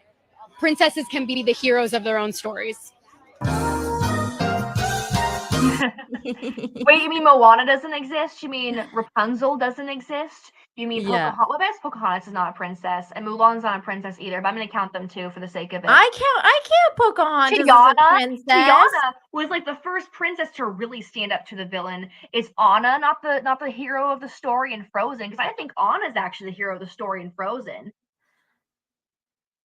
Princesses can be the heroes of their own stories. Wait, you mean Moana doesn't exist? You mean Rapunzel doesn't exist? You mean Pocahontas? Well, I guess Pocahontas is not a princess, and Mulan's not a princess either, but I'm going to count them too for the sake of it. I can't Pocahontas as a princess. Tiana was like the first princess to really stand up to the villain. It's Anna, not the hero of the story in Frozen, because I think Anna is actually the hero of the story in Frozen.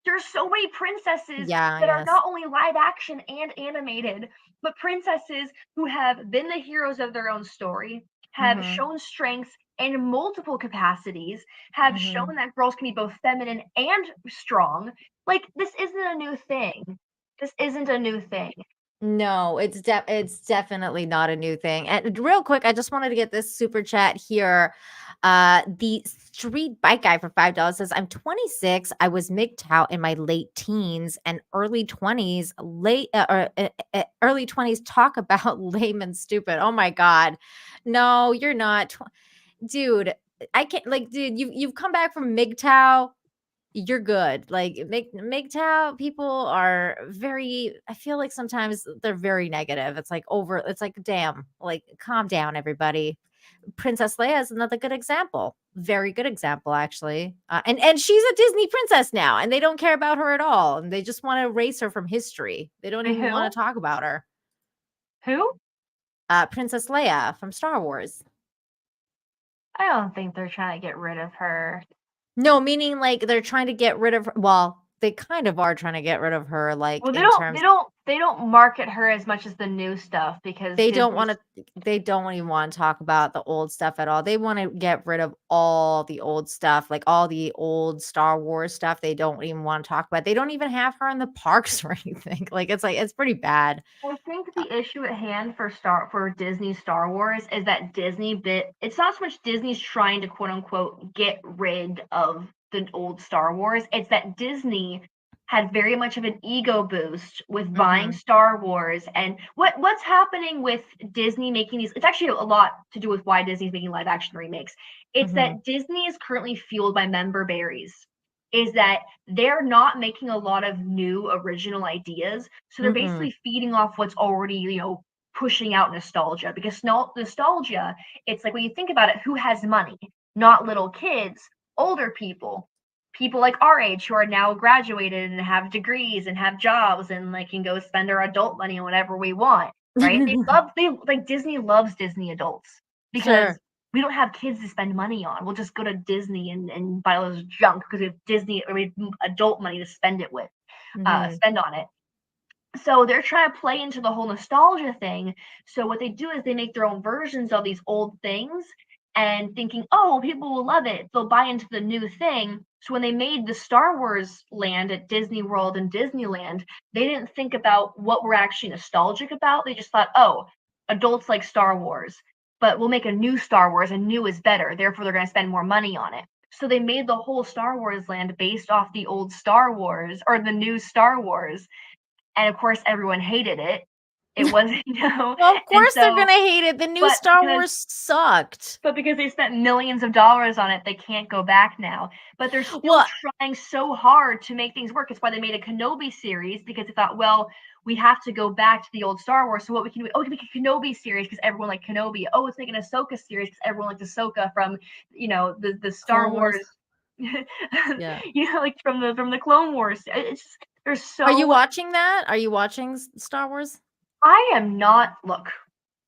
There's so many princesses that are not only live action and animated, but princesses who have been the heroes of their own story, have shown strength, in multiple capacities have shown that girls can be both feminine and strong. Like, this isn't a new thing. This isn't a new thing. No, it's definitely not a new thing. And real quick, I just wanted to get this super chat here. The street bike guy for $5 says, I'm 26. I was MGTOW out in my late teens and early 20s, early 20s talk about lame and stupid. Oh my God. No, you're not. Dude, I can't, like, dude, you've come back from MGTOW. You're good. Like, MGTOW people are very, I feel like sometimes they're very negative. It's like it's like, damn, like, calm down, everybody. Princess Leia is another good example. Very good example, actually. And she's a Disney princess now, and they don't care about her at all. And they just want to erase her from history. They don't even want to talk about her. Who? Princess Leia from Star Wars. I don't think they're trying to get rid of her. No, meaning like they're trying to get rid of her. Well, they kind of are trying to get rid of her. Like, well, they don't market her as much as the new stuff because they don't even want to talk about the old stuff at all. They want to get rid of all the old stuff, like all the old Star Wars stuff. They don't even want to talk about. They don't even have her in the parks or anything. Like, it's pretty bad. I think the issue at hand for Disney Star Wars is that it's not so much Disney's trying to quote unquote get rid of the old Star Wars. It's that Disney had very much of an ego boost with buying Star Wars, and what's happening with Disney making these. It's actually a lot to do with why Disney's making live action remakes. It's that Disney is currently fueled by member berries. Is that they're not making a lot of new original ideas, so they're basically feeding off what's already, pushing out nostalgia. Because nostalgia, it's like when you think about it, who has money? Not little kids, older people like our age who are now graduated and have degrees and have jobs and like can go spend our adult money on whatever we want, right? Disney loves Disney adults because we don't have kids to spend money on. We'll just go to Disney and buy all this junk because we have Disney or we have adult money to spend on it. So they're trying to play into the whole nostalgia thing. So what they do is they make their own versions of these old things and thinking, oh, people will love it. They'll buy into the new thing. So when they made the Star Wars land at Disney World and Disneyland, they didn't think about what we're actually nostalgic about. They just thought, oh, adults like Star Wars, but we'll make a new Star Wars and new is better. Therefore, they're going to spend more money on it. So they made the whole Star Wars land based off the old Star Wars or the new Star Wars. And of course, everyone hated it. It wasn't, Well, of course they're going to hate it. The new Star Wars sucked. But because they spent millions of dollars on it, they can't go back now. But they're still trying so hard to make things work. It's why they made a Kenobi series, because they thought, well, we have to go back to the old Star Wars. So what we can do, we can make a Kenobi series because everyone liked Kenobi. Oh, let's make an Ahsoka series because everyone liked Ahsoka from, the Star Wars. Yeah. Like from the Clone Wars. It's just, there's so. Are you watching that? Are you watching Star Wars? I am not. Look,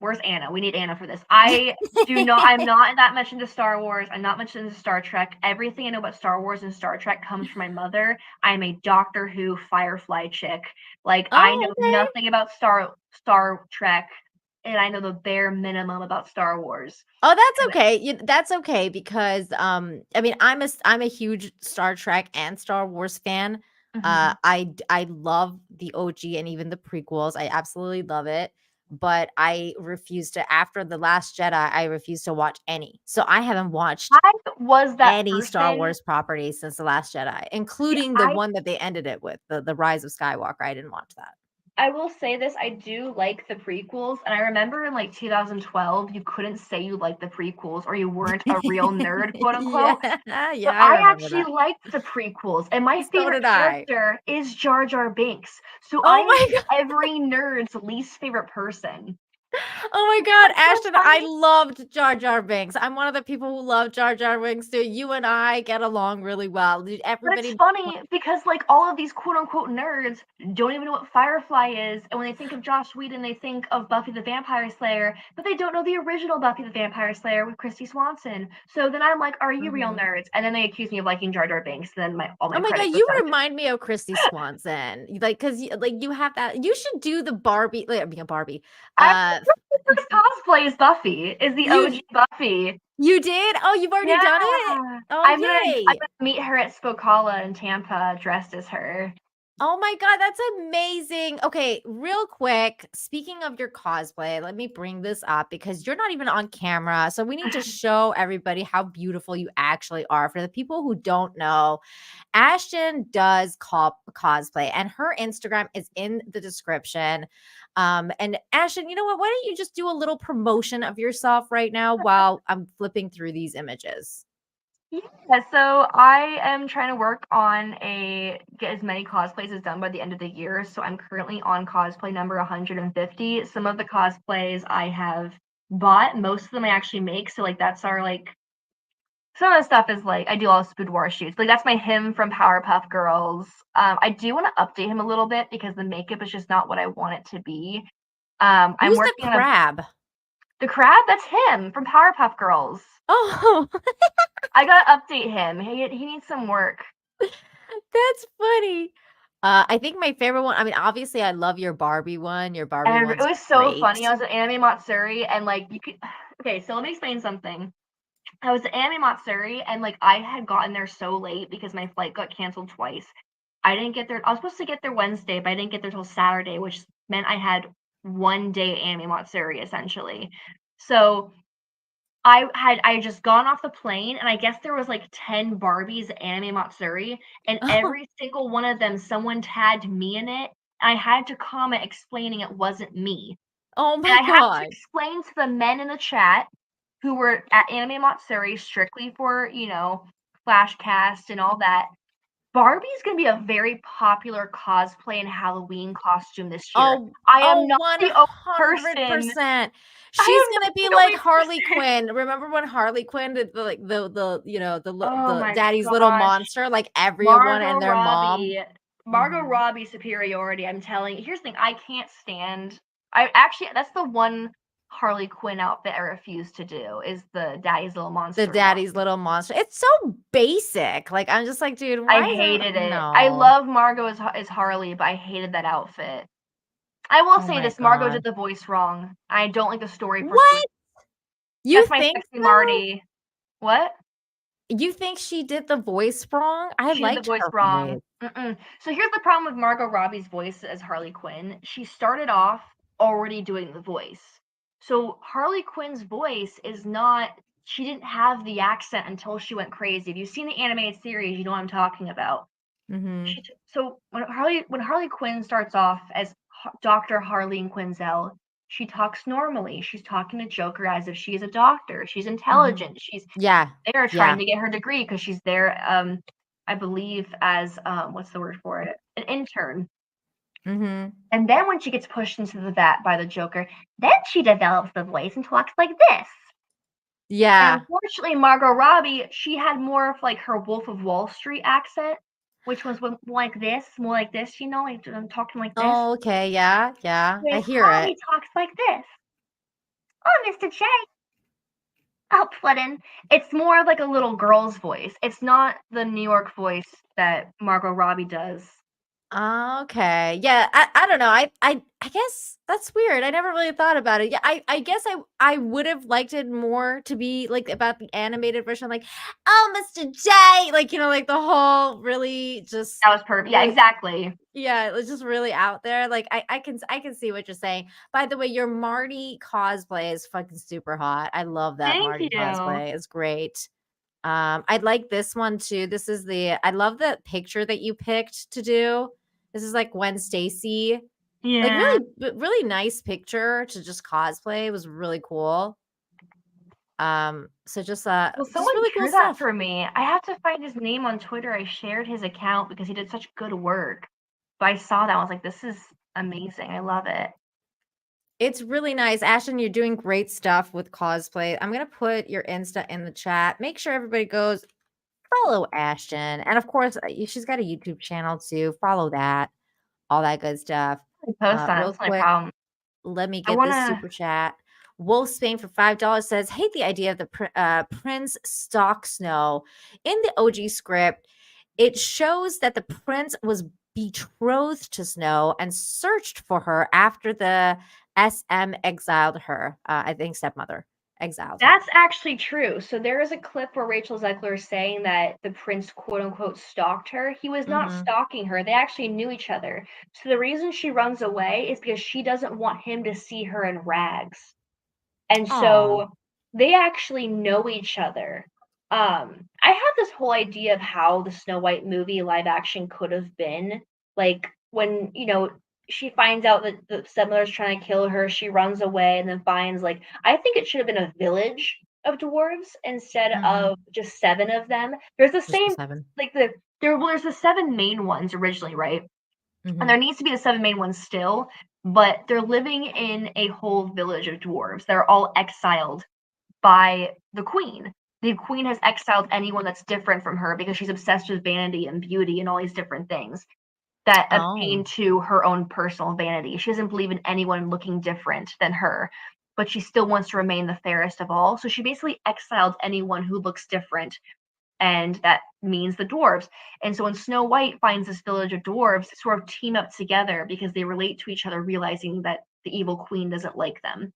where's Anna? We need Anna for this. I'm not that much into Star Wars. I'm not much into Star Trek. Everything I know about Star Wars and Star Trek comes from my mother. I'm a Doctor Who Firefly chick. Like, I know nothing about Star Trek, and I know the bare minimum about Star Wars. Oh, that's okay. That's okay because I'm a huge Star Trek and Star Wars fan. I love the OG and even the prequels. I absolutely love it. But I refuse to, after The Last Jedi, I refuse to watch any. So I haven't watched any Star Wars property since The Last Jedi, including the one that they ended it with, the Rise of Skywalker. I didn't watch that. I will say this, I do like the prequels, and I remember in like 2012, you couldn't say you liked the prequels or you weren't a real nerd, quote unquote. Yeah, I actually liked the prequels, and my favorite character is Jar Jar Binks. So I am every nerd's least favorite person. Oh my God, Ashton, I loved Jar Jar Binks. I'm one of the people who love Jar Jar Binks too. You and I get along really well. But it's funny because like all of these quote unquote nerds don't even know what Firefly is. And when they think of Joss Whedon, they think of Buffy the Vampire Slayer, but they don't know the original Buffy the Vampire Slayer with Christy Swanson. So then I'm like, are you real nerds? And then they accuse me of liking Jar Jar Binks. Then all my God, you remind me of Christy Swanson. Like, because you have that. You should do the Barbie. Being a Barbie. First cosplay is Buffy. Is the OG Buffy. You did? Oh, you've already done it? Oh, I'm yay. gonna meet her at Spokala in Tampa dressed as her. Oh my God, that's amazing. Okay, real quick, speaking of your cosplay, let me bring this up because you're not even on camera. So we need to show everybody how beautiful you actually are. For the people who don't know, Ashton does cosplay, and her Instagram is in the description. And Ashton, you know what? Why don't you just do a little promotion of yourself right now while I'm flipping through these images? Yeah, so I am trying to work on get as many cosplays as done by the end of the year. So I'm currently on cosplay number 150. Some of the cosplays I have bought, most of them I actually make. So like that's our like some of the stuff is like I do all boudoir shoots. Like that's my him from Powerpuff Girls. I do want to update him a little bit because the makeup is just not what I want it to be. I'm Who's the working on crab? the crab. That's him from Powerpuff Girls. Oh, I gotta update him. He needs some work. that's funny. I think my favorite one, I mean, obviously I love your Barbie one. Your Barbie And one's it was so great. funny. I was at Anime Matsuri and like you could okay, so let me explain something. I was at Anime Matsuri and like I had gotten there so late because my flight got canceled twice. I didn't get there. I was supposed to get there Wednesday, but I didn't get there till Saturday, which meant I had one day at Anime Matsuri essentially. So I had just gone off the plane and I guess there was like 10 Barbies at Anime Matsuri and Oh, every single one of them someone tagged me in it. I had to comment explaining it wasn't me. oh And my I had to God. explain to the men in the chat who were at Anime Matsuri strictly for, Flashcast and all that. Barbie's gonna be a very popular cosplay and Halloween costume this year. Oh, I am oh, not the only person. 100%. I She's am gonna not be the like only Harley person. Quinn. Remember when Harley Quinn did Oh the my daddy's little gosh. monster, like everyone and Margot their mom? Robbie. Margot Mhm. Robbie superiority. I'm telling you. Here's the thing. I can't stand. I actually that's the one Harley Quinn outfit I refuse to do is the Daddy's Little The Monster one. daddy's little monster. It's so basic. Like, I'm just like, dude, I why is hated it? it. I No. love Margot as Harley, but I hated that outfit. I will Oh say my this: Margot God. did the voice wrong. I don't like the story for What? You That's my think sexy so? Marty. What? You think she did the voice wrong? I She did the liked voice her wrong. voice. So here's the problem with Margot Robbie's voice as Harley Quinn. She started off already doing the voice. So Harley Quinn's voice is not she didn't have the accent until she went crazy. If you've seen the animated series, you know what I'm talking about. Mhm. So when Harley Quinn starts off as Dr. Harleen Quinzel, she talks normally. She's talking to Joker as if she is a doctor. She's Mhm. intelligent. She's Yeah. there Yeah. trying to get her degree because she's there, I believe, as what's the word for it? An intern. Mhm. And then when she gets pushed into the vat by the Joker, then she develops the voice and talks like this. And Yeah. unfortunately, Margot Robbie, she had more of like her Wolf of Wall Street accent, which was more like this, like I'm talking like this. Oh, okay. Yeah. Yeah. I Whereas hear it. Harley talks like this. Oh, Mr. J. Oh, Flutton. It's more like a little girl's voice. It's not the New York voice that Margot Robbie does. Okay. Yeah, I don't know. I guess that's weird. I never really thought about it. Yeah, I guess I would have liked it more to be like about the animated version, like, oh, Mr. J, like, like the whole really just That was perfect. Yeah, really, exactly. yeah, it was just really out there. Like, I can see what you're saying. By the way, your Marty cosplay is fucking super hot. I love that Thank Marty you. cosplay. It's great. I'd like this one too. I love the picture that you picked to do. This is like Gwen Stacy. Like Yeah. really nice picture to just cosplay. It was really cool. So just Well, just someone really cool drew that stuff. for me. I have to find his name on Twitter. I shared his account because he did such good work. But I saw that. I was like, this is amazing. I love it. It's really nice. Ashton, you're doing great stuff with cosplay. I'm gonna put your Insta in the chat. Make sure everybody goes follow Ashton. And of course, she's got a YouTube channel too. Follow that. All that good stuff. I post on it. Real It's not a quick, problem. let me I get want this to. super chat. Wolf Spain for $5 says, hate the idea of the prince stalk Snow. In the OG script, it shows that the prince was betrothed to Snow and searched for her after the SM exiled her. I think stepmother exiled. That's actually true. So there is a clip where Rachel Zegler is saying that the prince, quote unquote, stalked her. He was not stalking her. They actually knew each other. So the reason she runs away is because she doesn't want him to see her in rags. And so they actually know each other. I have this whole idea of how the Snow White movie live action could have been. Like when, she finds out that the stepmother's trying to kill her, she runs away and then finds I think it should have been a village of dwarves instead of just 7 of them. There's the Just the same 7. there's the 7 main ones originally, right? Mhm. And there needs to be the 7 main ones still, but they're living in a whole village of dwarves. They're all exiled by the queen. The queen has exiled anyone that's different from her because she's obsessed with vanity and beauty and all these different things that obtain to her own personal vanity. She doesn't believe in anyone looking different than her, but she still wants to remain the fairest of all. So she basically exiled anyone who looks different, and that means the dwarves. And so when Snow White finds this village of dwarves, sort of team up together because they relate to each other, realizing that the evil queen doesn't like them.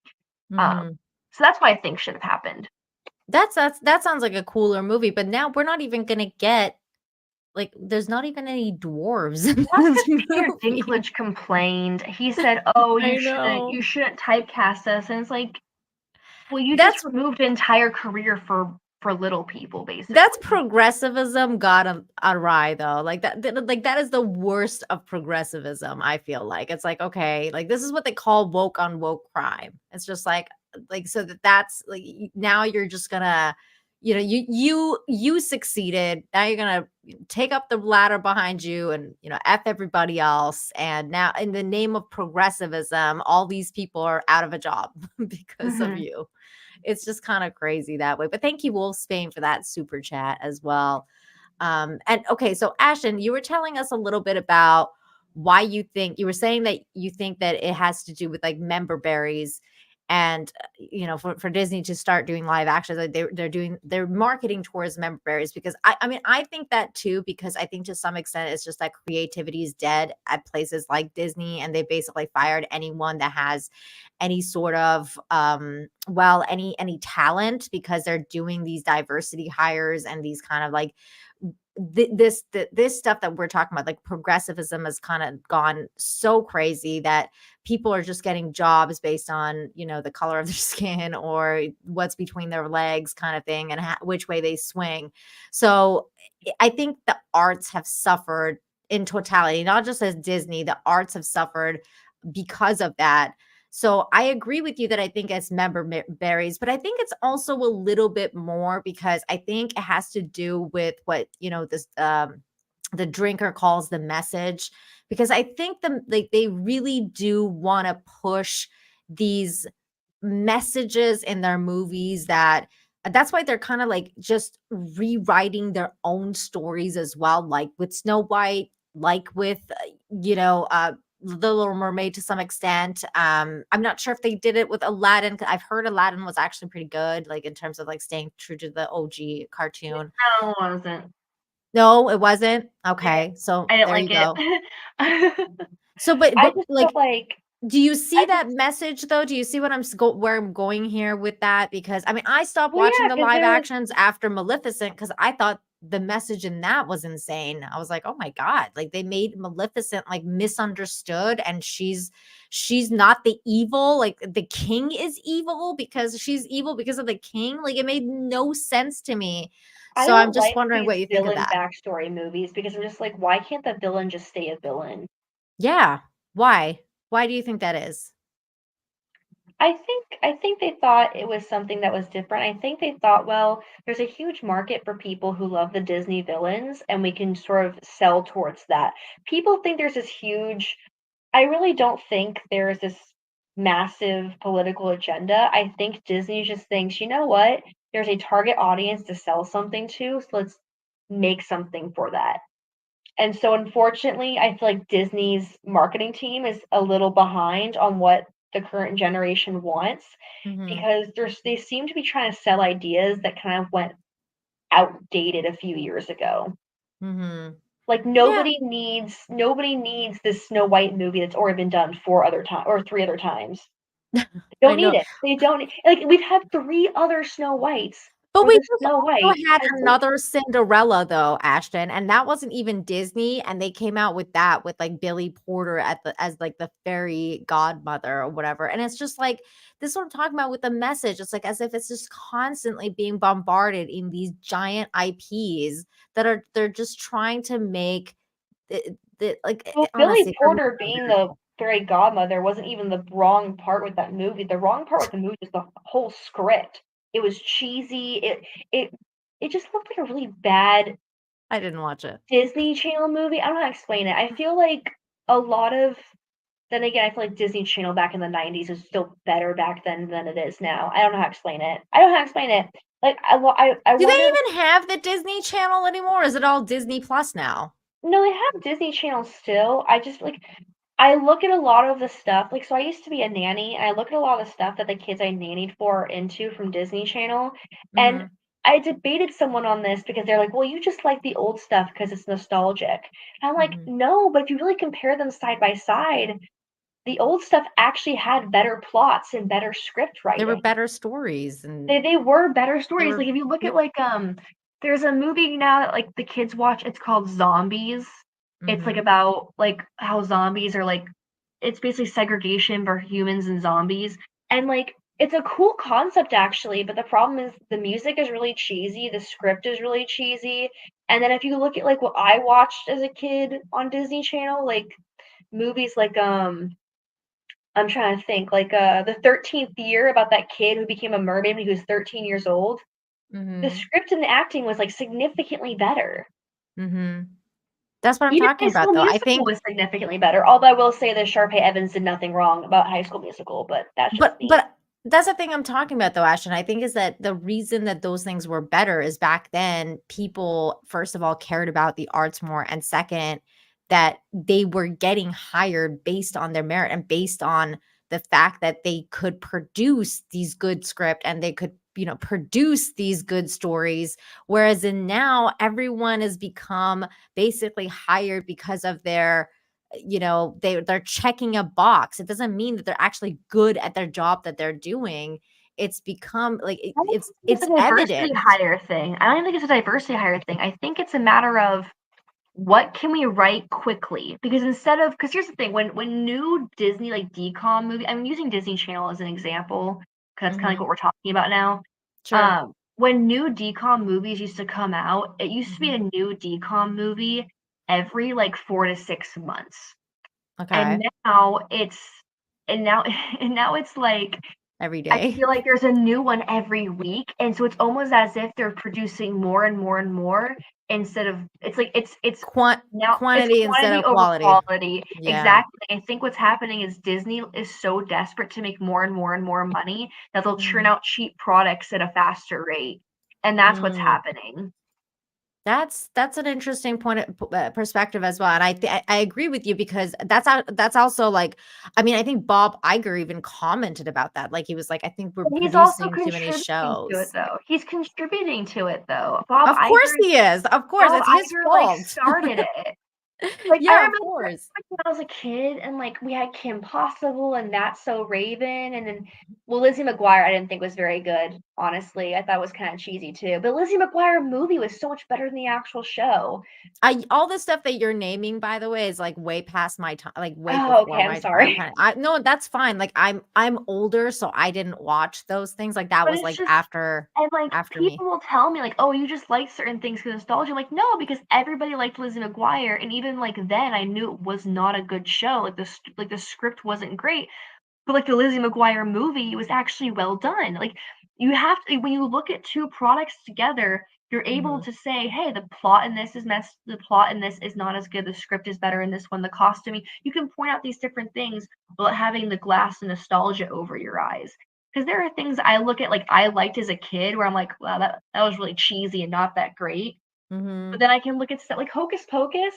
So that's what I think should have happened. That sounds like a cooler movie, but now we're not even gonna get there's not even any dwarves in That's this because Peter movie. Dinklage complained. He said, "Oh, I know. you shouldn't typecast us." And it's like, well, you That's just removed an entire career for little people, basically. That's progressivism gone awry though. That is the worst of progressivism, I feel like. It's like, okay, this is what they call woke on woke crime. It's just so that's now you're just gonna, you succeeded. Now you're gonna take up the ladder behind you and F everybody else. And now in the name of progressivism, all these people are out of a job because of you. It's just kind of crazy that way. But thank you, Wolf Spain, for that super chat as well. And okay, so Ashton, you were telling us a little bit about why you were saying that you think that it has to do with member berries and for Disney to start doing live action, they're marketing towards member berries, because I mean I think that too, because I think to some extent it's just that creativity is dead at places like Disney, and they basically fired anyone that has any sort of any talent, because they're doing these diversity hires and these kind of this stuff that we're talking about, progressivism has kind of gone so crazy that people are just getting jobs based on the color of their skin or what's between their legs kind of thing, and which way they swing. So I think the arts have suffered in totality, not just as Disney. The arts have suffered because of that. So I agree with you that I think it's member berries, but I think it's also a little bit more, because I think it has to do with what, this the drinker calls the message, because I think they really do want to push these messages in their movies that's why they're kind of just rewriting their own stories as well, like with Snow White, like with the Little Mermaid to some extent. I'm not sure if they did it with Aladdin. I've heard Aladdin was actually pretty good, in terms of staying true to the OG cartoon. No, it wasn't. No, it wasn't. Okay, so I didn't there like you go. it. So, but I just felt do you see that message though? Do you see what where I'm going here with that? Because I mean, I stopped watching the live actions after Maleficent because I thought the message in that was insane. I was like, oh my God, they made Maleficent misunderstood, and she's not the evil. The king is evil because she's evil because of the king. It made no sense to me. So I'm just wondering what you think of that. Backstory movies, because I'm just like, why can't the villain just stay a villain? Yeah. Why? Why do you think that is? I think they thought it was something that was different. I think they thought, well, there's a huge market for people who love the Disney villains, and we can sort of sell towards that. People think there's this huge I really don't think there's this massive political agenda. I think Disney just thinks, you know what? There's a target audience to sell something to, so let's make something for that. And so unfortunately, I feel like Disney's marketing team is a little behind on what the current generation wants, because they seem to be trying to sell ideas that kind of went outdated a few years ago. Nobody needs this Snow White movie that's already been done 3 other times. They don't I need know. it. They don't like we've had 3 other Snow Whites. But Where we the just Snow White also had has another Cinderella though, Ashton, and that wasn't even Disney, and they came out with that with, like, Billy Porter as, like, the fairy godmother or whatever, and it's just like, this is what I'm talking about with the message, it's like as if it's just constantly being bombarded in these giant IPs they're just trying to make like, Well, Billy honestly, for me Porter being the fairy godmother wasn't even the wrong part with that movie. The wrong part with the movie was the whole script. It was cheesy. It just looked like a really bad I didn't watch it. Disney Channel movie. I don't know how to explain it. I feel like a lot of then again, I feel like Disney Channel back in the 90s was still better back then than it is now. I don't know how to explain it. I don't know how to explain it. Like I Do they wonder. even have the Disney Channel anymore? Is it all Disney Plus now? No, they have Disney Channel still. I just like I look at a lot of the stuff, like, so I used to be a nanny, and I look at a lot of the stuff that the kids I nannied for are into from Disney Channel, and Mhm. I debated someone on this because they're like, "Well, you just like the old stuff because it's nostalgic." And I'm like, Mhm. "No, but if you really compare them side by side, the old stuff actually had better plots and better script There were writing. better stories and They were better they stories, were like, if you look at, yep. like, there's a movie now that, like, the kids watch, it's called Zombies. It's, like, Mhm. about, like, how zombies are, like it's basically segregation for humans and zombies, and, like, it's a cool concept actually, but the problem is the music is really cheesy, the script is really cheesy, and then if you look at, like, what I watched as a kid on Disney Channel, like, movies like, I'm trying to think, like, The 13th Year about that kid who became a mermaid when he was 13 years old. The Mhm. script and the acting was, like, significantly better. Mhm. That's what I'm Even talking High about School though. I Musical think was significantly better, although I will say that Sharpay Evans did nothing wrong about High School Musical, but that's just me. but that's the thing I'm talking about though, Ashton. I think is that the reason that those things were better is back then people, first of all, cared about the arts more, and second, that they were getting hired based on their merit and based on the fact that they could produce these good script and they could, produce these good stories. Whereas in now, everyone has become basically hired because of their they're checking a box. It doesn't mean that they're actually good at their job that they're doing. It's become like I don't it's think it's it's a diversity evident. hire thing. I don't even think it's a diversity hire thing. I think it's a matter of what can we write quickly? Because because here's the thing, when new Disney like decom movie, I'm using Disney Channel as an example because that's kind of like Mhm. what we're talking about now. Sure. When new decom movies used to come out, it used to be Mhm. a new decom movie every like 4 to 6 months, and Okay. now it's and now and now it's like Every I day. feel like there's a new one every week, and so it's almost as if they're producing more and more and more instead of it's like it's now it's Quantity instead quantity of over quality. quality. Yeah. Exactly. I think what's happening is Disney is so desperate to make more and more and more money that they'll churn Mhm. out cheap products at a faster rate, and that's what's Mm. happening. That's an interesting point of perspective as well, and I agree with you because that's also like, I mean, I think Bob Iger even commented about that. Like he was like, I think we're But he's also producing too many contributing to it shows. though. He's contributing to it though. Of course he is. Of course, Bob it's his Iger like fault. started it. Like, I Yeah, of remember course. when I was a kid and, like, we had Kim Possible and That's So Raven, and then well, Lizzie McGuire I didn't think was very good, honestly. I thought it was kinda cheesy too, but Lizzie McGuire movie was so much better than the actual show. I all the stuff that you're naming, by the way, is like way past my time, like way Oh, before okay, I'm my time. sorry. Kind of, I no, that's fine. Like I'm older, so I didn't watch those things. Like that But was it's like just and, like, after me. people will tell me, like, "Oh, you just like certain things because nostalgia." I'm like, "No, because everybody liked Lizzie McGuire, and even, like, then, I knew it was not a good show, like, the script wasn't great, but, like, the Lizzie McGuire movie was actually well done. Like, you have to when you look at 2 products together, you're able Mhm. to say, "Hey, the plot in this is the plot in this is not as good, the script is better in this one, the costuming." You can point out these different things without having the glass of nostalgia over your eyes. Because there are things I look at, like, I liked as a kid where I'm like, "Wow, that was really cheesy and not that great." But Mhm. then I can look at stuff like Hocus Pocus.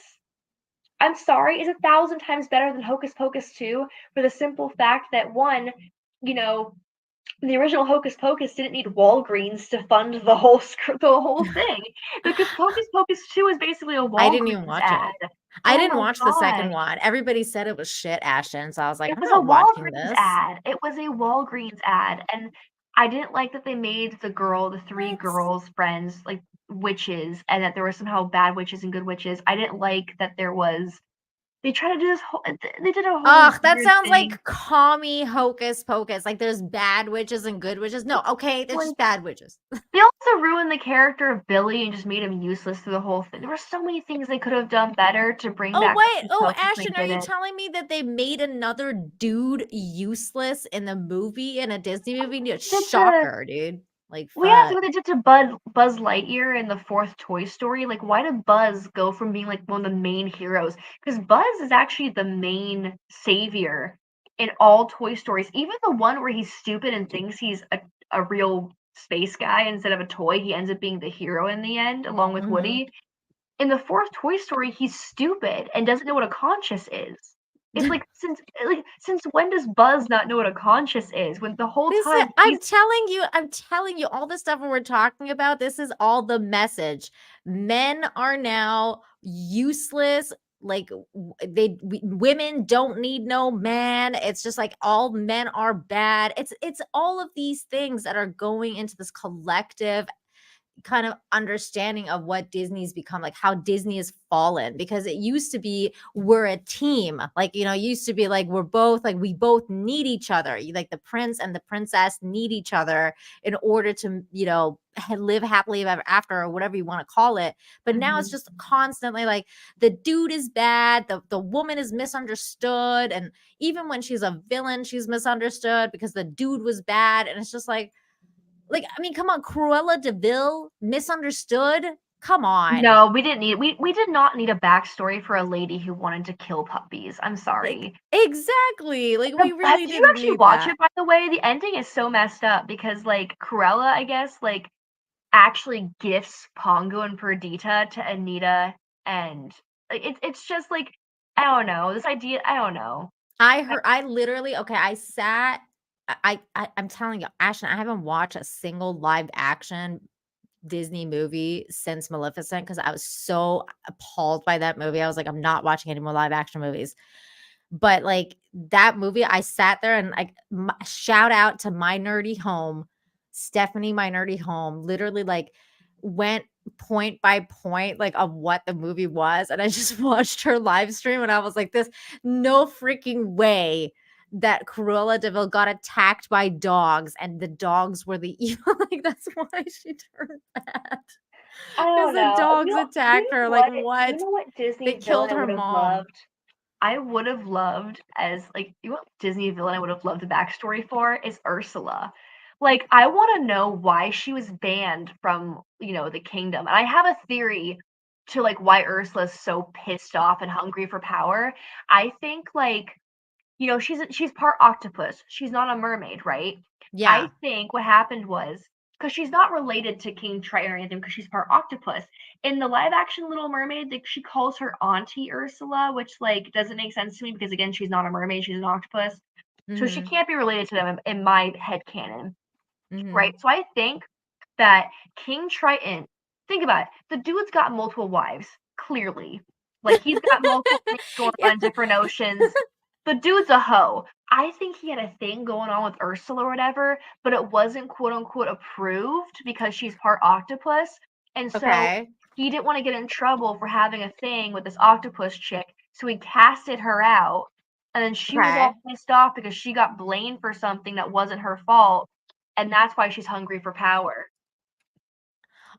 I'm sorry, is 1,000 times better than Hocus Pocus 2 for the simple fact that, 1, you know, the original Hocus Pocus didn't need Walgreens to fund the whole thing, because Hocus Pocus 2 is basically a I didn't even Walgreens watch it. ad. I Oh didn't my watch the second gosh. one. Everybody said it was shit, Ashton. So I was like, It I'm was a not watching Walgreens this. ad. It was a Walgreens ad, and I didn't like that they made the three What? girls friends, like witches, and that there were somehow bad witches and good witches. I didn't like that they tried to do this whole they did a whole Ugh, that weird sounds thing. like commie hocus pocus. Like there's bad witches and good witches. No, okay, they're just Like, bad witches. they also ruined the character of Billy and just made him useless through the whole thing. There were so many things they could have done better to bring Oh, back wait. hocus Oh, pocus, and Ashton, they are you didn't. telling me that they made another dude useless in the movie, in a Disney movie? No, Did to shocker, dude. Like, Well, yeah, that's fuck. what they did to Buzz Lightyear in the fourth Toy Story. Like, why did Buzz go from being like one of the main heroes? Because Buzz is actually the main savior in all Toy Stories. Even the one where he's stupid and thinks he's a real space guy instead of a toy, he ends up being the hero in the end, along with Mhm. Woody. In the fourth Toy Story, he's stupid and doesn't know what a conscious is. It's like since when does Buzz not know what a conscious is? When the whole This is, time I'm telling you, all the stuff we're talking about, this is all the message. Men are now useless. Like women don't need no man. It's just like all men are bad. It's all of these things that are going into this collective kind of understanding of what Disney's become, like how Disney has fallen, because it used to be we're a team, like, it used to be like we're both like we both need each other. Like the prince and the princess need each other in order to live happily ever after, or whatever you want to call it. But now it's just constantly like the dude is bad, the woman is misunderstood, and even when she's a villain she's misunderstood because the dude was bad. And it's just like, I mean, come on, Cruella de Vil, misunderstood? Come on. No, we didn't need we did not need a backstory for a lady who wanted to kill puppies. I'm Like, sorry. exactly. Like, we really Did you didn't actually need watch that. it, by the way? The ending is so messed up because like Cruella, I guess, like actually gifts Pongo and Perdita to Anita, and like it's just like I don't know. This idea, I don't know. I literally, okay, I sat, I'm telling you, Ashton, I haven't watched a single live action Disney movie since Maleficent because I was so appalled by that movie. I was like, I'm not watching any more live action movies. But like that movie, I sat there and like shout out to my nerdy home, Stephanie, my nerdy home, literally like went point by point like of what the movie was. And I just watched her live stream and I was like, this no freaking way that Cruella de Vil got attacked by dogs and the dogs were the evil. Like that's why she turned bad. I Because don't the know. dogs attacked her. Like Do what? you know what Disney They villain killed I her would have mom. loved? I would have loved as like you know what Disney villain I would have loved the backstory for is Ursula. Like I want to know why she was banned from the kingdom. And I have a theory to like why Ursula's so pissed off and hungry for power. I think like she's part octopus. She's not a mermaid, right? Yeah. I think what happened was because she's not related to King Triton or anything because she's part octopus. In the live action Little Mermaid, she calls her Auntie Ursula, which like doesn't make sense to me because again, she's not a mermaid, she's an octopus. So she can't be related to them in my head canon. Right? So I think that King Triton, think about it, the dude's got multiple wives, clearly. Like he's got multiple things going on in different oceans. The dude's a hoe. I think he had a thing going on with Ursula or whatever, but it wasn't quote unquote approved because she's part octopus. And so he didn't want to get in trouble for having a thing with this octopus chick. So he casted her out. And then she was all pissed off because she got blamed for something that wasn't her fault. And that's why she's hungry for power.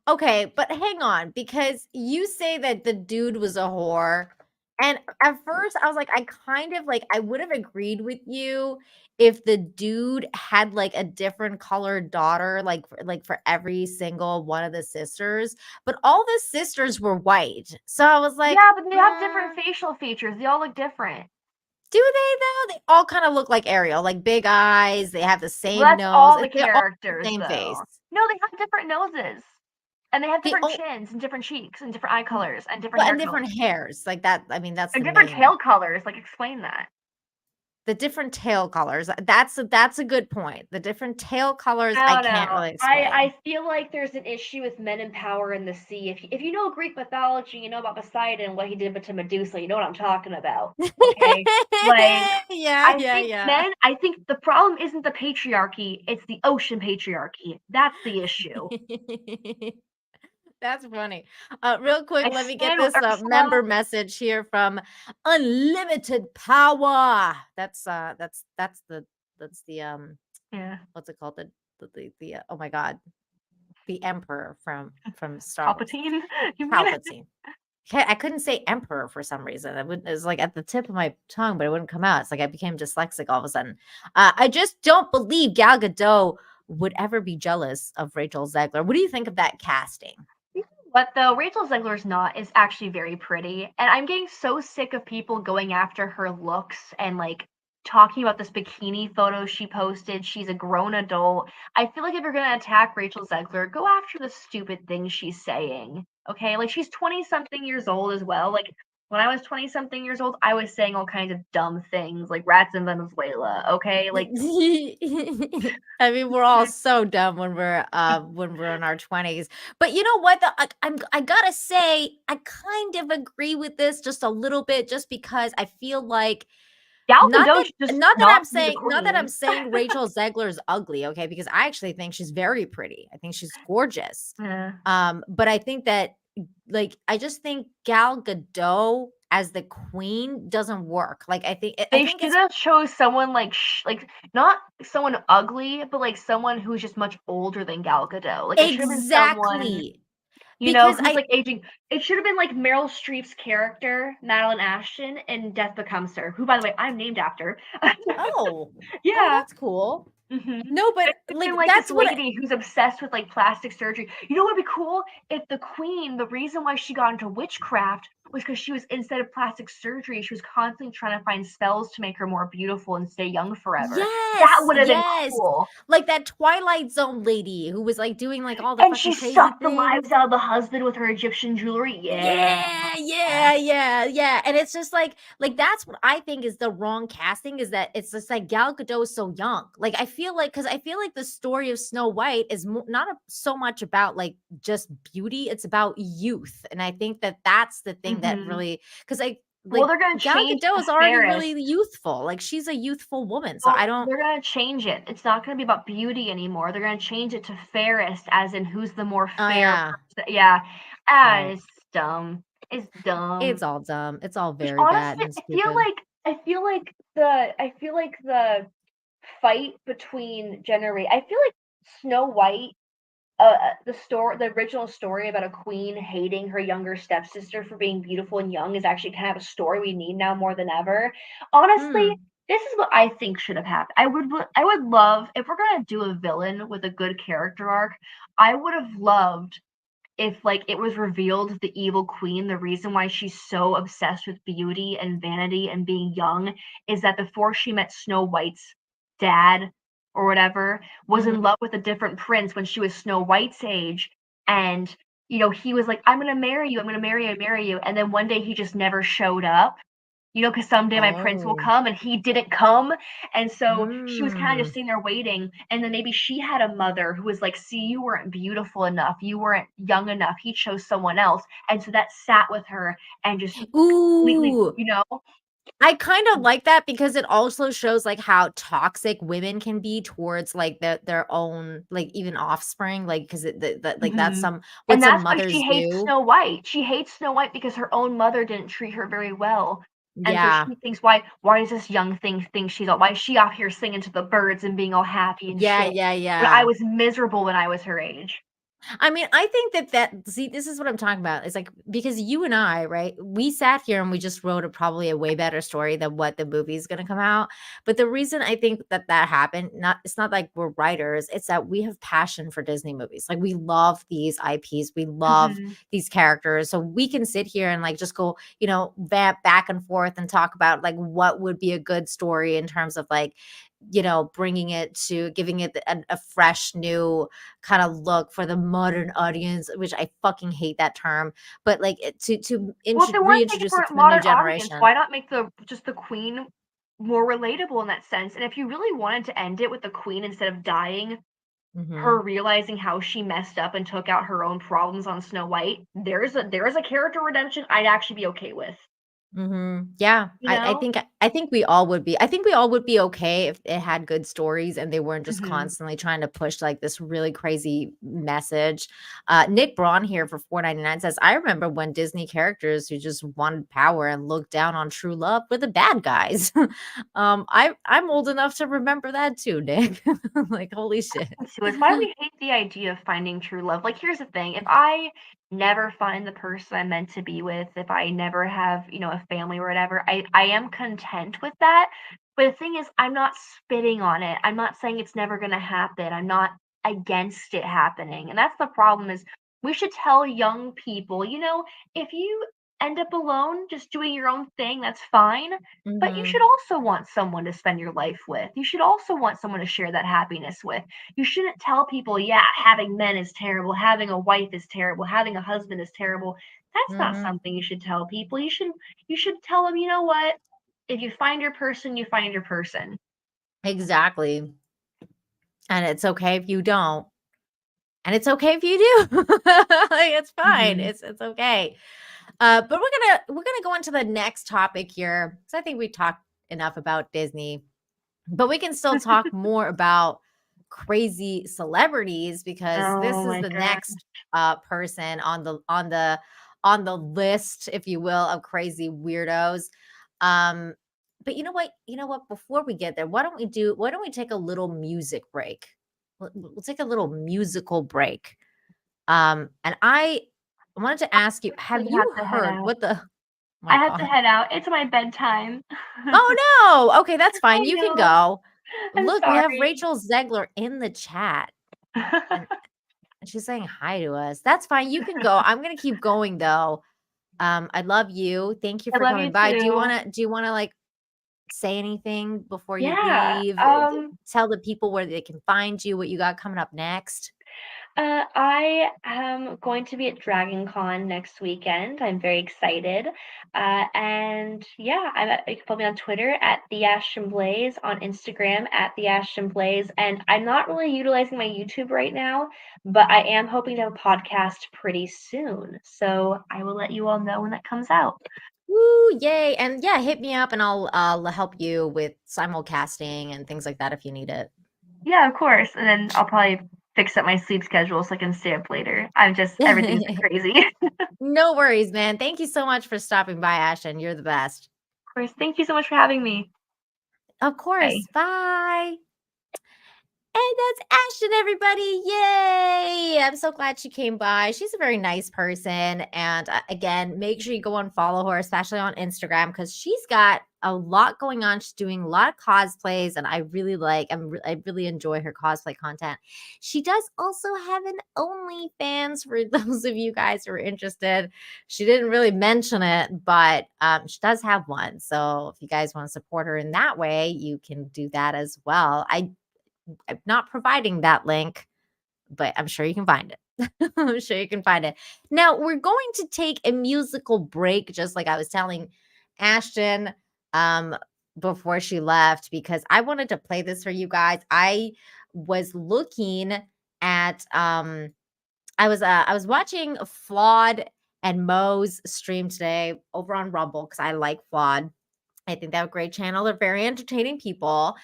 Okay, but hang on, because you say that the dude was a whore. And at first I was like, I kind of like, I would have agreed with you if the dude had like a different colored daughter, like for every single one of the sisters, but all the sisters were white. So I was like, yeah, but they have different facial features. They all look different. Do they though? They all kind of look like Ariel, like big eyes. They have the same Well, that's nose. all the They're all characters, the same though. face. No, they have different noses. And they have The different o- chins and different cheeks and different eye colors and different Well, hair and different colors. hairs, like that. I mean, that's And the different main. tail colors. Like, explain that. The different tail colors. That's a good point. The different tail colors I don't can't know. really explain. I feel like there's an issue with men in power in the sea. If you know Greek mythology, you know about Poseidon and what he did to Medusa, you know what I'm talking about. Okay? Like Yeah, yeah, yeah. I think the problem isn't the patriarchy, it's the ocean patriarchy. That's the issue. That's funny. Real quick, I let me get stand this with Ursula. member message here from Unlimited Power. That's the Yeah. what's it called? The oh my god, the Emperor from Star Wars. Palpatine, you mean? Palpatine. I couldn't say Emperor for some reason. It was like at the tip of my tongue, but it wouldn't come out. It's like I became dyslexic all of a sudden. I just don't believe Gal Gadot would ever be jealous of Rachel Zegler. What do you think of that casting? But though Rachel Zegler's is actually very pretty, and I'm getting so sick of people going after her looks and like talking about this bikini photo she posted. She's a grown adult. I feel like if you're gonna attack Rachel Zegler, go after the stupid things she's saying. Okay, like she's 20 something years old as well. Like when I was 20 something years old, I was saying all kinds of dumb things like rats in Venezuela. Okay, like I mean, we're all so dumb when we're in our 20s. But you know what? I gotta say, I kind of agree with this just a little bit, just because I feel like Gal not Gadot should that just not that not I'm be the saying not that I'm queen. saying Rachel Zegler's ugly, okay? Because I actually think she's very pretty. I think she's gorgeous. Yeah. But I think that I just think Gal Gadot as the queen doesn't work. Like I think They should have chose someone like not someone ugly, but like someone who's just much older than Gal Gadot. Like it should have been someone, exactly you know, because who's like aging. It should have been like Meryl Streep's character, Madeline Ashton, in Death Becomes Her, who, by the way, I'm named after. oh Yeah. that's cool. Mhm. No, but It's like been like that's this what lady who's obsessed with like plastic surgery. You know what would be cool? If the queen, the reason why she got into witchcraft was because she was, instead of plastic surgery, she was constantly trying to find spells to make her more beautiful and stay young forever. That would have been cool. Like that Twilight Zone lady who was like doing like all the And fucking she crazy sucked the things. lives out of the husband with her Egyptian jewelry. Yeah. And it's just like that's what I think is the wrong casting, is that it's just like Gal Gadot is so young. Like I feel like the story of Snow White is not so much about like just beauty, it's about youth. And I think that that's the thing that really, because well, they're gonna Gal change Gadot the is already fairest. really youthful. Like she's a youthful woman. So They're gonna change it. It's not gonna be about beauty anymore. They're gonna change it to fairest, as in who's the more fair person. Yeah. It's dumb. It's dumb. It's all dumb. It's all very honestly, bad and stupid. I feel like the fight between I feel like Snow White, the original story about a queen hating her younger stepsister for being beautiful and young, is actually kind of a story we need now more than ever. Honestly, this is what I think should have happened. I would love, if we're gonna do a villain with a good character arc, I would have loved if like it was revealed the evil queen, the reason why she's so obsessed with beauty and vanity and being young is that before she met Snow White's dad or whatever, was in love with a different prince when she was Snow White's age. And, you know, he was like, I'm going to marry you. I'm going to marry you. And then one day he just never showed up, you know, because someday my prince will come, and he didn't come. And so she was kind of just sitting there waiting. And then maybe she had a mother who was like, see, you weren't beautiful enough. You weren't young enough. He chose someone else. And so that sat with her and just completely, you know. I kind of like that, because it also shows like how toxic women can be towards like their own, like even offspring, like because that's what some mothers do. She hates Snow White. She hates Snow White because her own mother didn't treat her very well. And so she thinks, why does this young thing think why is she out here singing to the birds and being all happy and shit? But I was miserable when I was her age. I mean, I think see, this is what I'm talking about. It's like, because you and I, right, we sat here and we just wrote probably a way better story than what the movie is going to come out. But the reason I think that happened, it's not like we're writers, it's that we have passion for Disney movies. Like we love these IPs, we love these characters. So we can sit here and like just go, you know, vamp back and forth and talk about like what would be a good story in terms of like, you know, giving it a fresh new kind of look for the modern audience, which I fucking hate that term, but like to reintroduce it to the new generation. Why not make just the queen more relatable in that sense. And if you really wanted to end it with the queen instead of dying, Mhm. her realizing how she messed up and took out her own problems on Snow White, there's a character redemption I'd actually be okay with. Yeah, You I know? think I think we all would be. I think we all would be okay if it had good stories and they weren't just Mhm. constantly trying to push like this really crazy message. Nick Braun here for 4.99 says, "I remember when Disney characters who just wanted power and looked down on true love were the bad guys." I'm old enough to remember that too, Nick. Like holy shit. So it's why we hate the idea of finding true love. Like, here's the thing, if I never find the person I'm meant to be with, if I never have, a family or whatever, I am content with that. But the thing is, I'm not spitting on it. I'm not saying it's never gonna happen. I'm not against it happening. And that's the problem is we should tell young people, if you end up alone, just doing your own thing, that's fine. But you should Mhm. also want someone to spend your life with. You should also want someone to share that happiness with. You shouldn't tell people, yeah, having men is terrible, having a wife is terrible, having a husband is terrible. That's not Mhm. something you should tell people. You should tell them, you know what? If you find your person, you find your person. Exactly. And it's okay if you don't. And it's okay if you do. Like, it's fine. Mhm. It's okay. But we're gonna go into the next topic here because I think we talked enough about Disney, but we can still talk more about crazy celebrities because this Oh is my the god. next person on the list, if you will, of crazy weirdos. Um, but you know what? You know what? Before we get there, why don't we take a little music break? We'll take a little musical break. And I wanted to ask you, have I have you to head heard out. what the I my have to God. head out. It's my bedtime. Oh no. Okay, that's fine. I You can know. go. I'm Look, we have sorry. Rachel Zegler in the chat and she's saying hi to us. That's fine. You can go. I'm gonna keep going though. I love you. Thank you I for love coming you by. too. Do you wanna like say anything before you Yeah. leave? Tell the people where they can find you, what you got coming up next. I am going to be at Dragon Con next weekend. I'm very excited. And yeah, you can follow me on Twitter at the Ashton Blaze, on Instagram at the Ashton Blaze. And I'm not really utilizing my YouTube right now, but I am hoping to have a podcast pretty soon. So I will let you all know when that comes out. Woo, yay. And yeah, hit me up and I'll help you with simulcasting and things like that if you need it. Yeah, of course. And then I'll probably fix up my sleep schedule so I can stay up later. Everything's been crazy. Of No worries, man. Thank you so much for stopping by, Ashton. You're the best. course. Thank you so much for having me. Of Bye. course. Bye. And that's Ashton, everybody. Yay. I'm so glad she came by. She's a very nice person. And again, make sure you go and follow her, especially on Instagram, because she's got a lot going on. She's doing a lot of cosplays, and I really I really enjoy her cosplay content. She does also have an OnlyFans for those of you guys who are interested. She didn't really mention it, but she does have one. So if you guys want to support her in that way, you can do that as well. I'm not providing that link, but I'm sure you can find it. I'm sure you can find it. Now, we're going to take a musical break, just like I was telling Ashton um, before she left, because I wanted to play this for you guys. I was looking at I was watching Flawed and Mo's stream today over on Rumble because I like Flawed. I think they have a great channel. They're very entertaining people.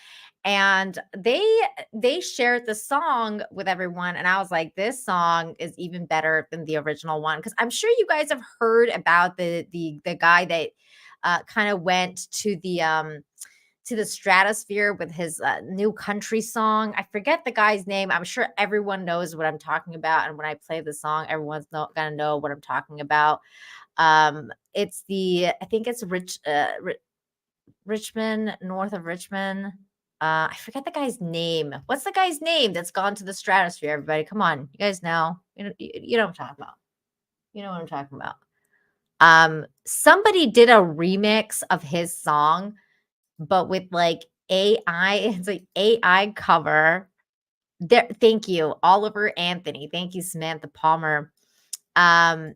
And they shared the song with everyone. And I was like, this song is even better than the original one. Cause I'm sure you guys have heard about the guy that kind of went to the stratosphere with his new country song. I forget the guy's name. I'm sure everyone knows what I'm talking about. And when I play the song, everyone's gonna know what I'm talking about. It's I think it's Richmond, north of Richmond. I forget the guy's name. What's the guy's name that's gone to the stratosphere? Everybody, come on, you guys know. You know what I'm talking about. You know what I'm talking about. Somebody did a remix of his song, but with like AI. It's like AI cover. There, thank you, Oliver Anthony. Thank you, Samantha Palmer. Um,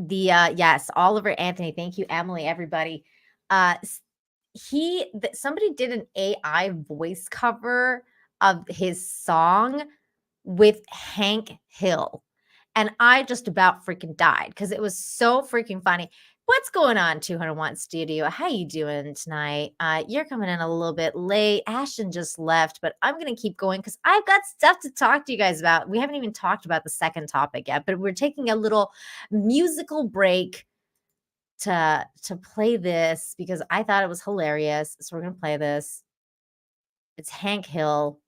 yes, Oliver Anthony. Thank you, Emily. Everybody. somebody did an AI voice cover of his song with Hank Hill. And I just about freaking died because it was so freaking funny. What's going on, 201 Studio? How you doing tonight? You're coming in a little bit late. Ashton just left, but I'm going to keep going because I've got stuff to talk to you guys about. We haven't even talked about the second topic yet, but we're taking a little musical break to play this because I thought it was hilarious. So we're going to play this. It's Hank Hill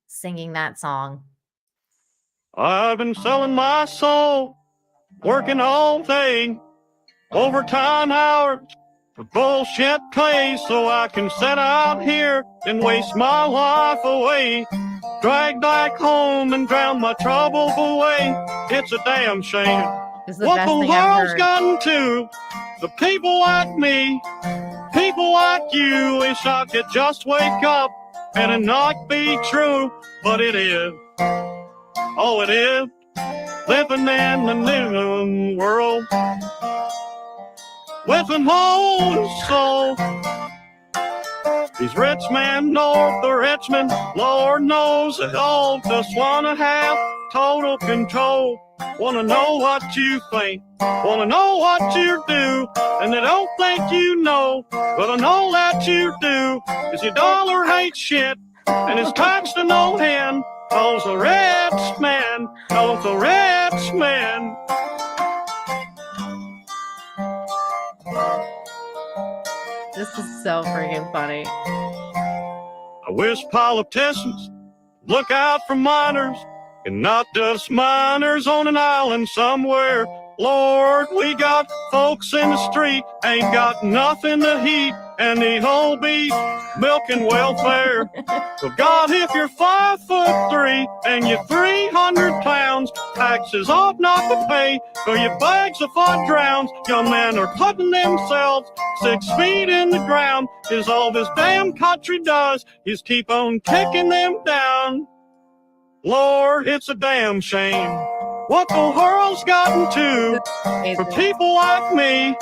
singing that song. I've been selling my soul, working all day, overtime hours, for bullshit pay, so I can sit out here and waste my life away, drag back home and drown my troubles away. It's a damn shame what the world's gotten to the people like me, people like you. Wish I could just wake up and it not be true, but it is. Oh, it is living in the new world with an old soul. These rich men north of Richmond, Lord knows they all just wanna have total control. Wanna know what you think, wanna know what you do, and they don't think you know, but I know that you do, 'cause your dollar hates shit, and it's taxed to no end. Cause the rich man, cause the rich man. This is so freaking funny. I wish politicians look out for minors, and not just minors on an island somewhere. Lord, we got folks in the street, ain't got nothing to eat, and need whole beef, milk, and welfare. So God, if you're 5'3" and you're 300 pounds, taxes ought not to pay for your bags of fud drowns. Young men are putting themselves 6 feet in the ground, 'cause all this damn country does is keep on kicking them down. Lord, it's a damn shame what the world's gotten to for people like me,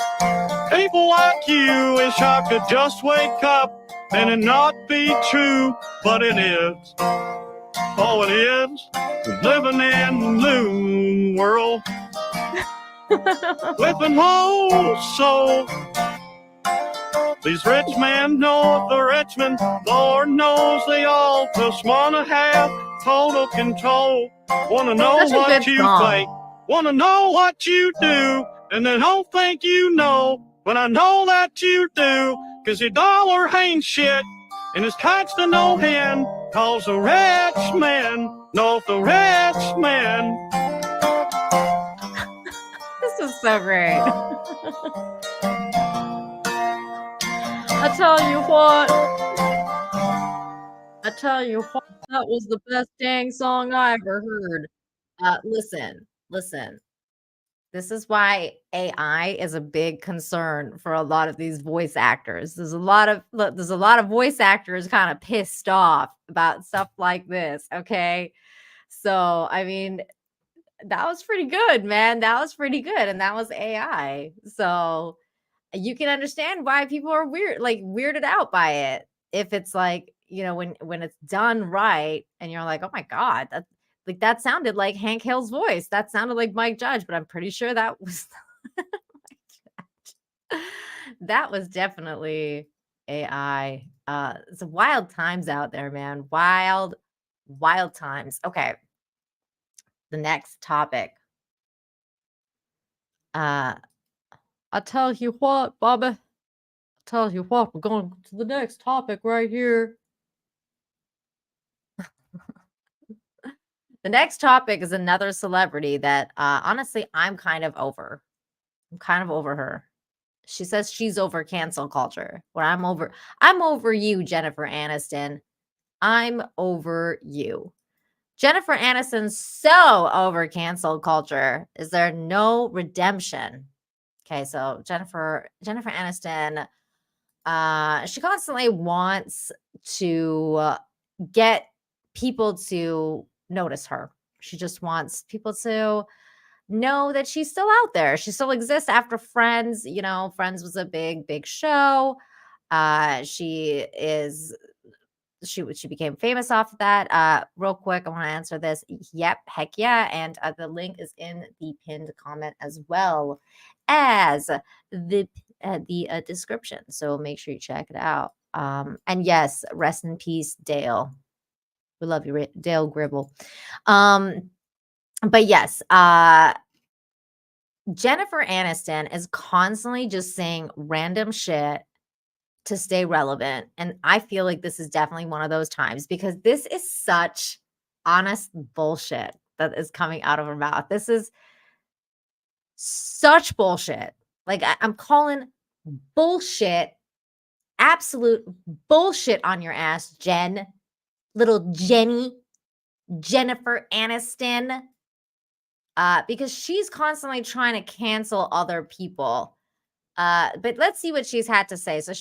people like you. Wish I could just wake up and it not be true, but it is. Oh, it is living in the new world with an old soul. These rich men north of Richmond, Lord knows they all just wanna have total control. Wanna know what you think, wanna know what you do, and they don't think you know, but I know that you do, 'cause your dollar ain't shit, and it's taxed to no end. Cause the rich man, no, the rich man. This is so great. I tell you what, that was the best dang song I ever heard. Listen. This is why AI is a big concern for a lot of these voice actors. There's a lot of voice actors kind of pissed off about stuff like this. Okay. So, I mean, that was pretty good, man. That was pretty good. And that was AI. So you can understand why people are weirded out by it. If it's like, when it's done right and you're like, oh my God, that sounded like Hank Hill's voice. That sounded like Mike Judge, but I'm pretty sure that was that was definitely AI. It's wild times out there, man. Wild times. Okay. The next topic. I tell you what, Bobby. I tell you what, we're going to the next topic right here. The next topic is another celebrity that honestly I'm kind of over. I'm kind of over her. She says she's over cancel culture. Well, I'm over you, Jennifer Aniston. I'm over you. Jennifer Aniston's so over cancel culture. Is there no redemption? Okay, so Jennifer Aniston, she constantly wants to get people to notice her. She just wants people to know that she's still out there. She still exists after Friends. Friends was a big show. She became famous off of that. Real quick, I want to answer this. Yep, heck yeah. And the link is in the pinned comment as well as the description. So make sure you check it out. And yes, rest in peace, Dale. We love you, Dale Gribble. But yes, Jennifer Aniston is constantly just saying random shit to stay relevant. And I feel like this is definitely one of those times because this is such honest bullshit that is coming out of her mouth. This is such bullshit. Like I'm calling bullshit, absolute bullshit on your ass, Jen. Little Jennifer Aniston. Because she's constantly trying to cancel other people. But let's see what she's had to say. So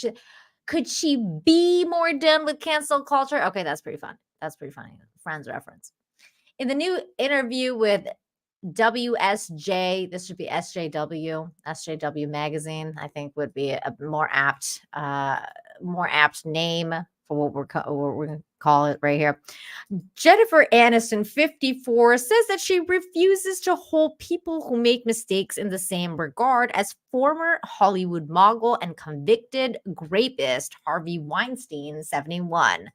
could she be more done with cancel culture? Okay, that's pretty fun. That's pretty funny. Friends reference. In the new interview with WSJ, this should be SJW magazine, I think would be a more apt name for what we're going to call it right here. Jennifer Aniston, 54, says that she refuses to hold people who make mistakes in the same regard as former Hollywood mogul and convicted rapist Harvey Weinstein, 71.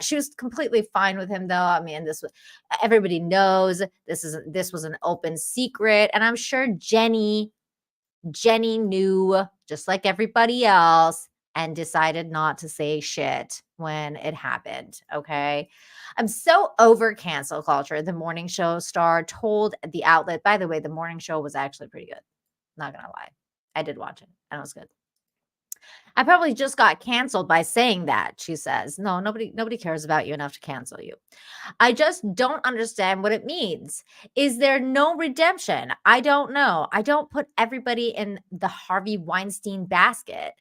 She was completely fine with him, though. I mean, everybody knows this was an open secret, and I'm sure Jenny knew just like everybody else and decided not to say shit when it happened. Okay. I'm so over cancel culture. The morning show star told the outlet, by the way, the morning show was actually pretty good. Not going to lie. I did watch it and it was good. I probably just got canceled by saying that, she says. No, nobody cares about you enough to cancel you. I just don't understand what it means. Is there no redemption? I don't know. I don't put everybody in the Harvey Weinstein basket.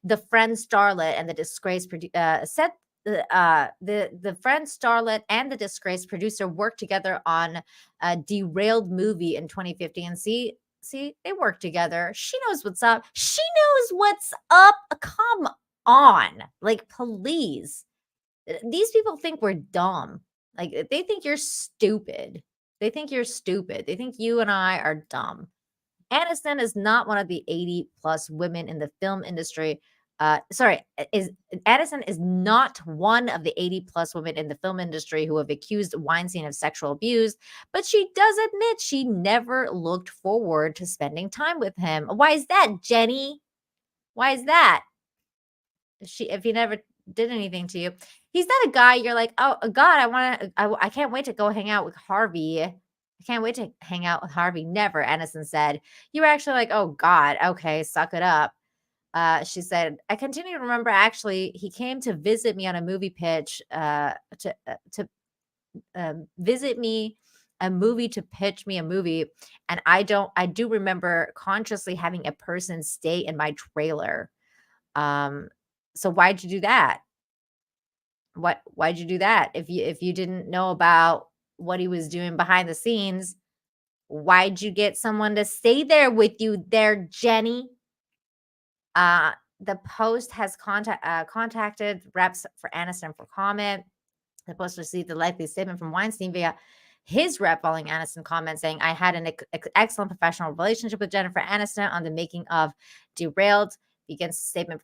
The friend starlet and the disgraced said the friend starlet and the disgraced producer worked together on a derailed movie in 2015. See, they work together. She knows what's up. She knows what's up. Come on. Like, please. These people think we're dumb. Like, they think you're stupid. They think you're stupid. They think you and I are dumb. Aniston is not one of the 80 plus women in the film industry. Aniston is not one of the 80 plus women in the film industry who have accused Weinstein of sexual abuse, but she does admit she never looked forward to spending time with him. Why is that, Jenny? Why is that? If he never did anything to you, he's not a guy you're like, oh God, I can't wait to go hang out with Harvey. I can't wait to hang out with Harvey. Never, Aniston said. You were actually like, oh God, okay, suck it up. She said, I continue to remember, actually, he came to visit me on a movie pitch, to visit me a movie, to pitch me a movie. And I do remember consciously having a person stay in my trailer. So why'd you do that? Why'd you do that? If you didn't know about what he was doing behind the scenes, why'd you get someone to stay there with you there, Jenny? The Post has contacted reps for Aniston for comment. The Post received a likely statement from Weinstein via his rep following Aniston comment saying, I had an excellent professional relationship with Jennifer Aniston on the making of Derailed. Begins a statement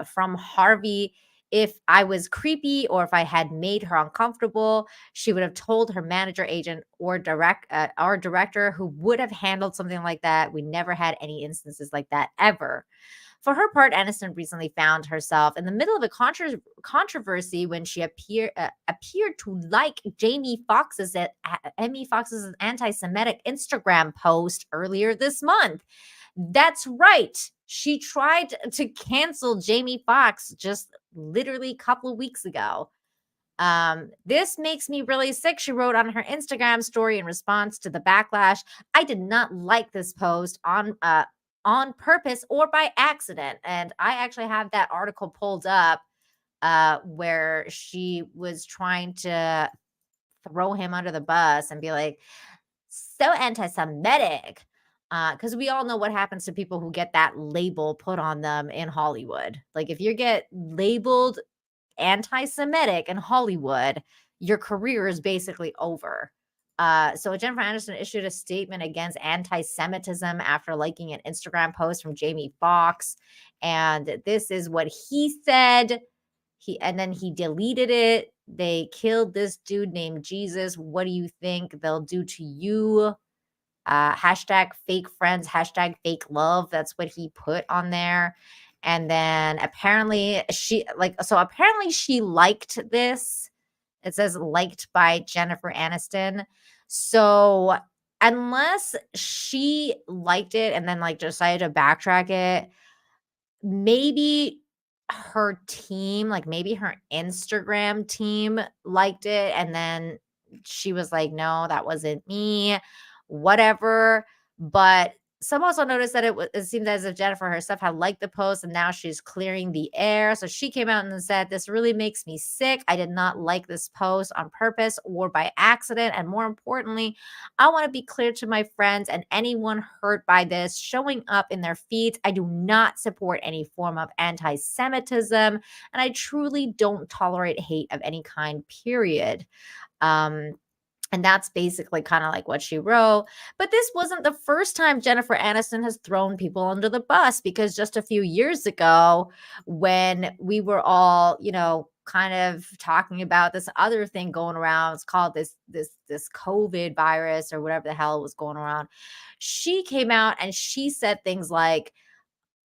from Harvey. If I was creepy or if I had made her uncomfortable, she would have told her manager, agent, or our director, who would have handled something like that. We never had any instances like that ever. For her part, Aniston recently found herself in the middle of a controversy when she appeared to like Jamie Foxx's anti-Semitic Instagram post earlier this month. That's right. She tried to cancel Jamie Foxx just literally a couple of weeks ago. This makes me really sick, she wrote on her Instagram story in response to the backlash. I did not like this post on purpose or by accident. And I actually have that article pulled up where she was trying to throw him under the bus and be like, so anti-Semitic. Because we all know what happens to people who get that label put on them in Hollywood. Like if you get labeled anti-Semitic in Hollywood, your career is basically over. So Jennifer Aniston issued a statement against anti-Semitism after liking an Instagram post from Jamie Foxx. And this is what he said. And then he deleted it. They killed this dude named Jesus. What do you think they'll do to you? Hashtag fake friends, hashtag fake love. That's what he put on there. And then apparently she liked this. It says liked by Jennifer Aniston. So unless she liked it and then like decided to backtrack it, maybe her team, like maybe her Instagram team liked it. And then she was like, no, that wasn't me, whatever. But some also noticed that it seemed as if Jennifer herself had liked the post and now she's clearing the air. So she came out and said, this really makes me sick. I did not like this post on purpose or by accident. And more importantly, I want to be clear to my friends and anyone hurt by this showing up in their feeds. I do not support any form of anti-Semitism, and I truly don't tolerate hate of any kind, period. And that's basically kind of like what she wrote. But this wasn't the first time Jennifer Aniston has thrown people under the bus, because just a few years ago, when we were all, kind of talking about this other thing going around, it's called this COVID virus or whatever the hell was going around. She came out and she said things like,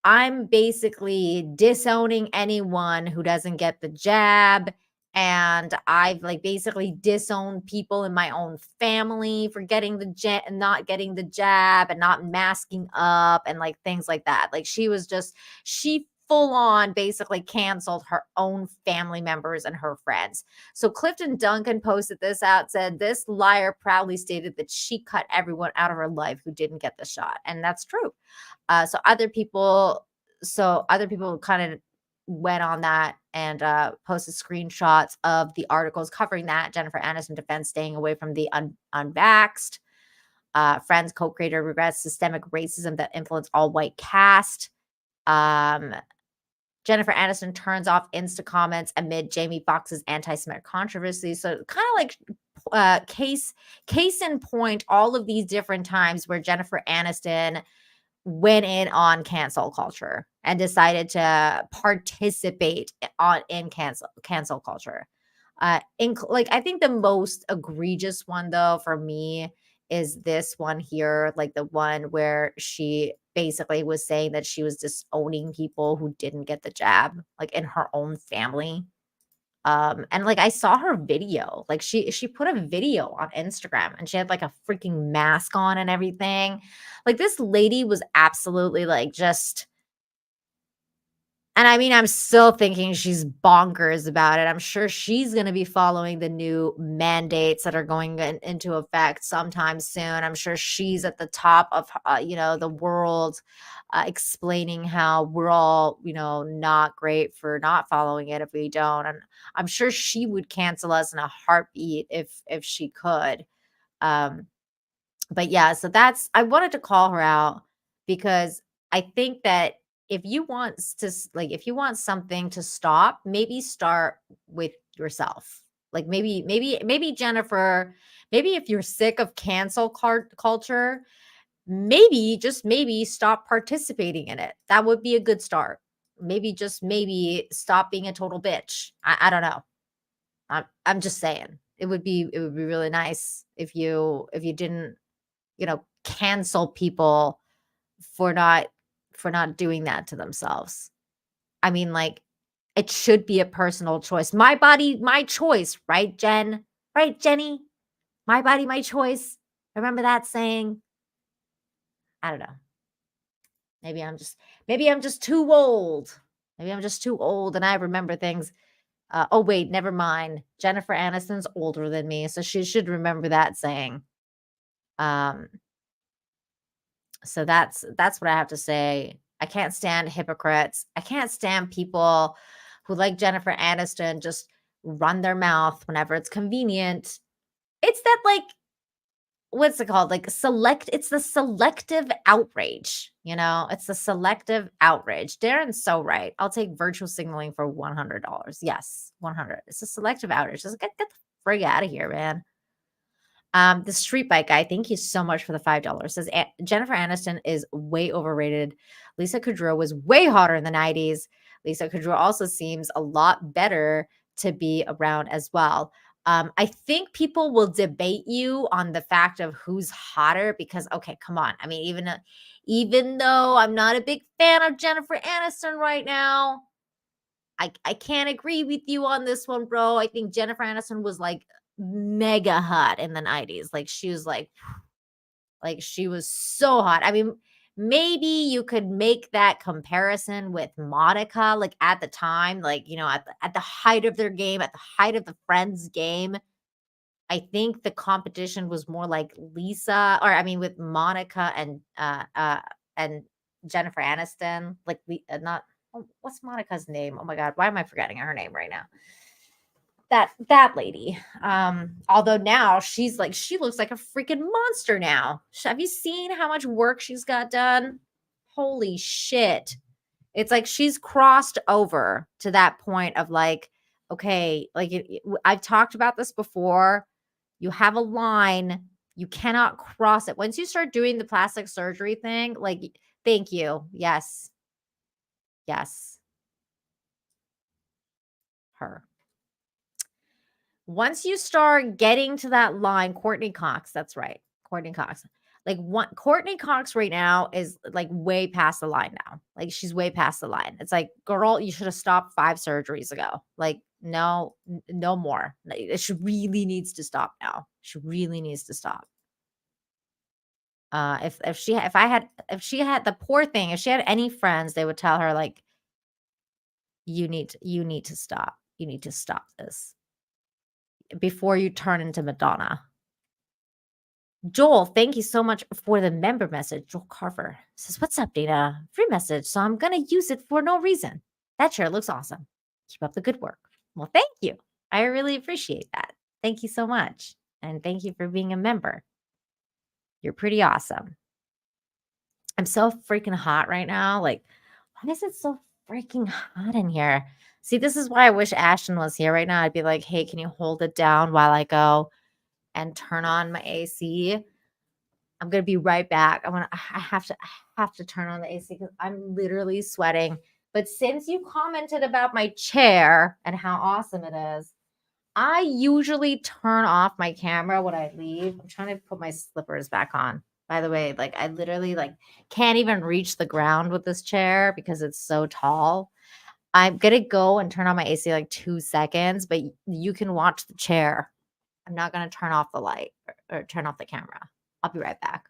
I'm basically disowning anyone who doesn't get the jab. And I've like basically disowned people in my own family for getting not getting the jab and not masking up and like things like that. Like she full on basically canceled her own family members and her friends. So Clifton Duncan posted this out, said this liar proudly stated that she cut everyone out of her life who didn't get the shot. And that's true. So other people kind of went on that and posted screenshots of the articles covering that. Jennifer Aniston defends staying away from the unvaxxed. Friends co-creator regrets systemic racism that influenced all white cast. Jennifer Aniston turns off Insta comments amid Jamie Foxx's anti-Semitic controversy. So kind of like case in point, all of these different times where Jennifer Aniston went in on cancel culture and decided to participate in cancel culture. I think the most egregious one though for me is this one here, like the one where she basically was saying that she was disowning people who didn't get the jab, like in her own family. And like I saw her video, like she put a video on Instagram and she had like a freaking mask on and everything. Like this lady was absolutely like just, and I mean, I'm still thinking she's bonkers about it. I'm sure she's going to be following the new mandates that are going into effect sometime soon. I'm sure she's at the top of, the world, explaining how we're all, not great for not following it if we don't. And I'm sure she would cancel us in a heartbeat if she could. But yeah, so I wanted to call her out because I think that if you want something to stop, maybe start with yourself. Like maybe Jennifer, maybe if you're sick of cancel culture, maybe stop participating in it. That would be a good start. Maybe stop being a total bitch. I don't know. I'm just saying it would be really nice if you didn't, cancel people for not doing that to themselves. I mean, like, it should be a personal choice. My body, my choice, right, Jen? Right, Jenny? My body, my choice. Remember that saying? I don't know. Maybe I'm just too old. Maybe I'm just too old and I remember things. Oh, wait, never mind. Jennifer Aniston's older than me, so she should remember that saying. So that's what I have to say. I can't stand hypocrites. I can't stand people who, like Jennifer Aniston, just run their mouth whenever it's convenient. It's that, like, what's it called? Like it's the selective outrage, it's the selective outrage. Darren's so right. I'll take virtual signaling for $100. Yes, 100. It's a selective outrage. Just get the frig out of here, man. The street bike guy, thank you so much for the $5. Says Jennifer Aniston is way overrated. Lisa Kudrow was way hotter in the 90s. Lisa Kudrow also seems a lot better to be around as well. I think people will debate you on the fact of who's hotter because, okay, come on. I mean, even though I'm not a big fan of Jennifer Aniston right now, I can't agree with you on this one, bro. I think Jennifer Aniston was like mega hot in the 90s. Like she was like she was so hot. I mean, maybe you could make that comparison with Monica, like at the time, like, at the height of their game, at the height of the Friends game. I think the competition was more like Lisa, or I mean, with Monica and Jennifer Aniston, like not what's Monica's name? Oh my God, why am I forgetting her name right now? That lady. Although now she looks like a freaking monster now. Have you seen how much work she's got done? Holy shit. It's like she's crossed over to that point of like, okay, like I've talked about this before. You have a line, you cannot cross it. Once you start doing the plastic surgery thing, like, thank you. Yes. Yes. Her. Once you start getting to that line, Courtney Cox, that's right. Courtney Cox. Like Courtney Cox right now is like way past the line now. Like she's way past the line. It's like, girl, you should have stopped 5 surgeries ago. Like, no more. She really needs to stop now. She really needs to stop. If she had the poor thing, if she had any friends, they would tell her like, you need to stop. You need to stop this before you turn into Madonna. Joel, thank you so much for the member message. Joel Carver says, what's up, Dana? Free message, so I'm going to use it for no reason. That chair looks awesome. Keep up the good work. Well, thank you. I really appreciate that. Thank you so much. And thank you for being a member. You're pretty awesome. I'm so freaking hot right now. Like, why is it so freaking hot in here? See, this is why I wish Ashton was here right now. I'd be like, hey, can you hold it down while I go and turn on my AC? I'm going to be right back. I have to turn on the AC because I'm literally sweating. But since you commented about my chair and how awesome it is, I usually turn off my camera when I leave. I'm trying to put my slippers back on. By the way, like I literally like can't even reach the ground with this chair because it's so tall. I'm going to go and turn on my AC like 2 seconds, but you can watch the chair. I'm not going to turn off the light or turn off the camera. I'll be right back.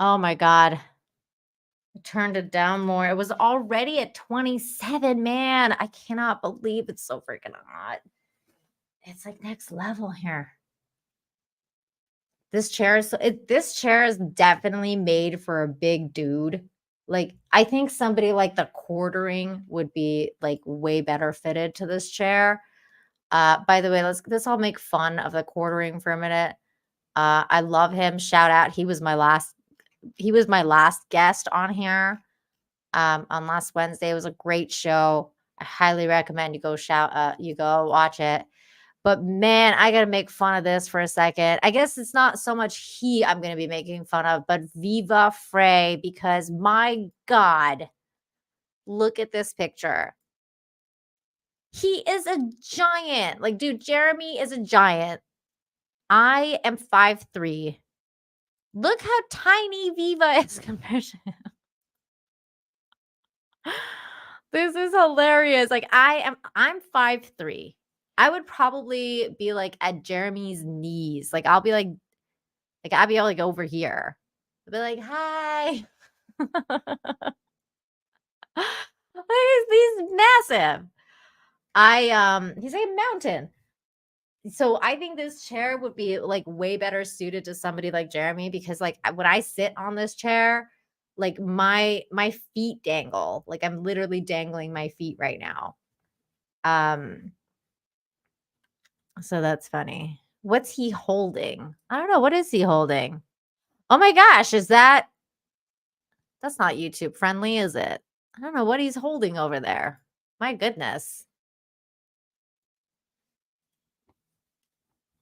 Oh my God. I turned it down more. It was already at 27, man. I cannot believe it's so freaking hot. It's like next level here. This chair is definitely made for a big dude. Like, I think somebody like the quartering would be like way better fitted to this chair. By the way, let's all make fun of the quartering for a minute. I love him. Shout out. He was my last guest on here. On last Wednesday. It was a great show. I highly recommend you go watch it. But man, I got to make fun of this for a second. I guess it's not so much I'm going to be making fun of, but Viva Frey, because my God, look at this picture. He is a giant. Like, dude, Jeremy is a giant. I am 5'3". Look how tiny Viva is compared to him. This is hilarious. Like, I'm 5'3". I would probably be like at Jeremy's knees. Like I'll be like over here. I'll be like, hi. He's massive. He's a mountain. So I think this chair would be like way better suited to somebody like Jeremy, because like when I sit on this chair, like my feet dangle. Like I'm literally dangling my feet right now. So that's funny. What's he holding? I don't know. What is he holding? Oh my gosh, that's not YouTube friendly, is it? I don't know what he's holding over there. My goodness.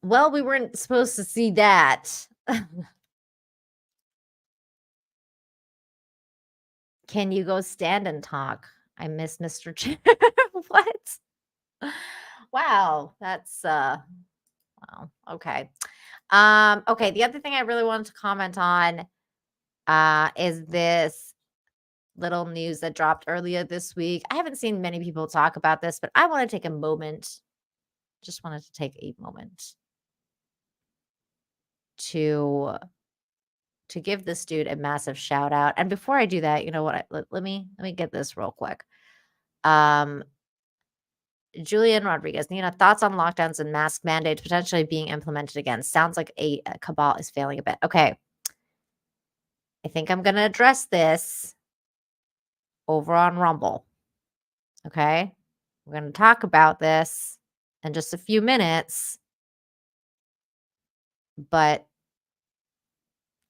Well, we weren't supposed to see that. Can you go stand and talk? I miss Mr. Chair. What? Wow, that's wow. Okay. Okay, the other thing I really wanted to comment on is this little news that dropped earlier this week. I haven't seen many people talk about this, but I want to take a moment. Just wanted to take a moment to give this dude a massive shout out. And before I do that, you know what? Let me get this real quick. Julian Rodriguez, Nina, thoughts on lockdowns and mask mandates potentially being implemented again? Sounds like a cabal is failing a bit. Okay. I think I'm going to address this over on Rumble. Okay. We're going to talk about this in just a few minutes, but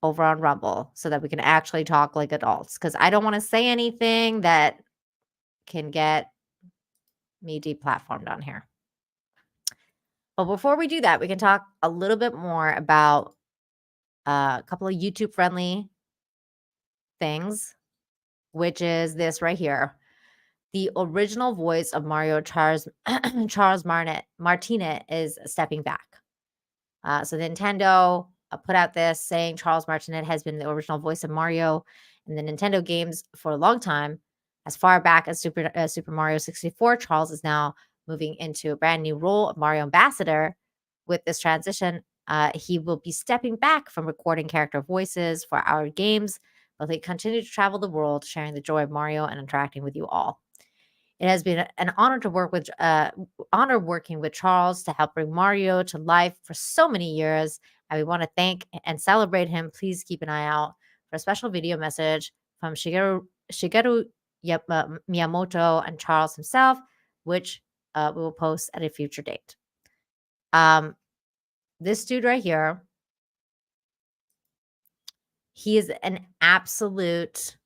over on Rumble so that we can actually talk like adults. Because I don't want to say anything that can get me deplatformed on here. But before we do that, we can talk a little bit more about a couple of YouTube friendly things, which is this right here. The original voice of Mario, Charles Martinet, is stepping back. So Nintendo put out this saying Charles Martinet has been the original voice of Mario in the Nintendo games for a long time. As far back as Super Mario 64, Charles is now moving into a brand new role of Mario Ambassador. With this transition, he will be stepping back from recording character voices for our games, but he continue to travel the world, sharing the joy of Mario and interacting with you all. It has been an honor to work with working with Charles to help bring Mario to life for so many years, and we want to thank and celebrate him. Please keep an eye out for a special video message from Shigeru Miyamoto and Charles himself, which we will post at a future date. This dude right here, he is an absolute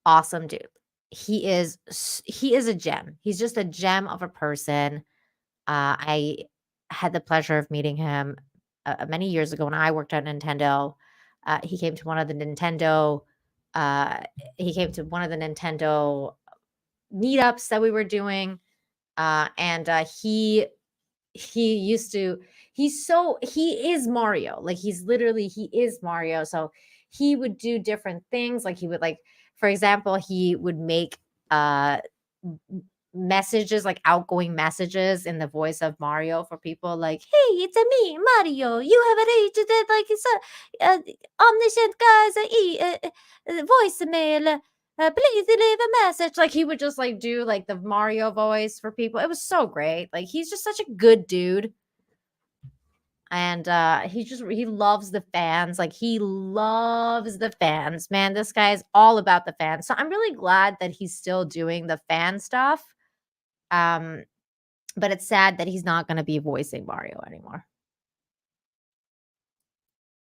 awesome dude. He is a gem. He's just a gem of a person. I had the pleasure of meeting him many years ago when I worked at Nintendo. He came to one of the Nintendo meetups that we were doing, and he is Mario. Like he is Mario. So he would do different things. Like he would, like, for example, he would make messages, like outgoing messages in the voice of Mario for people, like, hey, it's me, Mario. You have reached it, like it's omniscient guys voicemail. Please leave a message. Like he would just like do like the Mario voice for people. It was so great. Like he's just such a good dude. And he loves the fans. Like he loves the fans, man. This guy is all about the fans. So I'm really glad that he's still doing the fan stuff. But it's sad that he's not going to be voicing Mario anymore.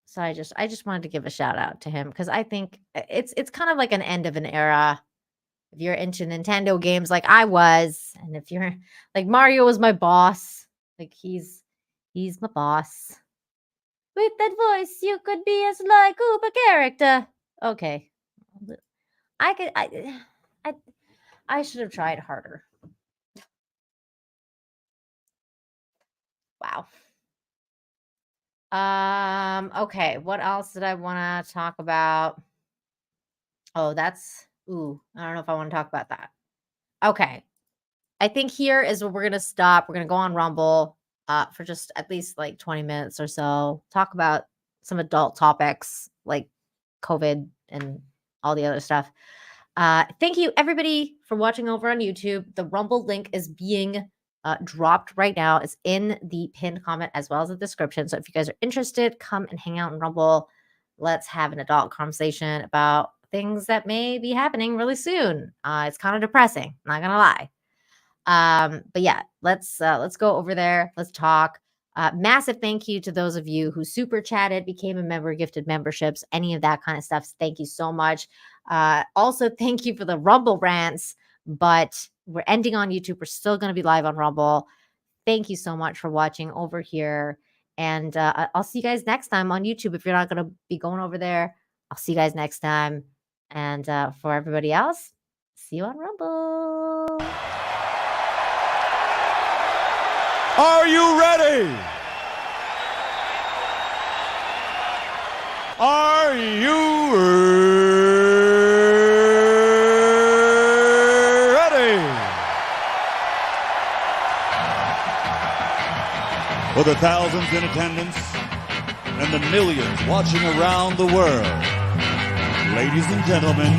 So I just wanted to give a shout out to him because I think it's kind of like an end of an era. If you're into Nintendo games like I was, and if you're like Mario was my boss, like he's my boss. With that voice, you could be as like Koopa character. Okay. I should have tried harder. Wow. Okay, what else did I want to talk about? Oh, I don't know if I want to talk about that. Okay. I think here is where we're going to stop. We're going to go on Rumble for just at least like 20 minutes or so. Talk about some adult topics like COVID and all the other stuff. Thank you, everybody, for watching over on YouTube. The Rumble link is being dropped right now. It's in the pinned comment as well as the description. So if you guys are interested, come and hang out in Rumble. Let's have an adult conversation about things that may be happening really soon. It's kind of depressing, not gonna lie. But yeah, let's go over there. Let's talk. Massive thank you to those of you who super chatted, became a member, gifted memberships, any of that kind of stuff. Thank you so much. Also, thank you for the Rumble rants, but we're ending on YouTube. We're still going to be live on Rumble. Thank you so much for watching over here. And I'll see you guys next time on YouTube. If you're not going to be going over there, I'll see you guys next time. And for everybody else, see you on Rumble. Are you ready? Are you ready? For the thousands in attendance and the millions watching around the world, ladies and gentlemen,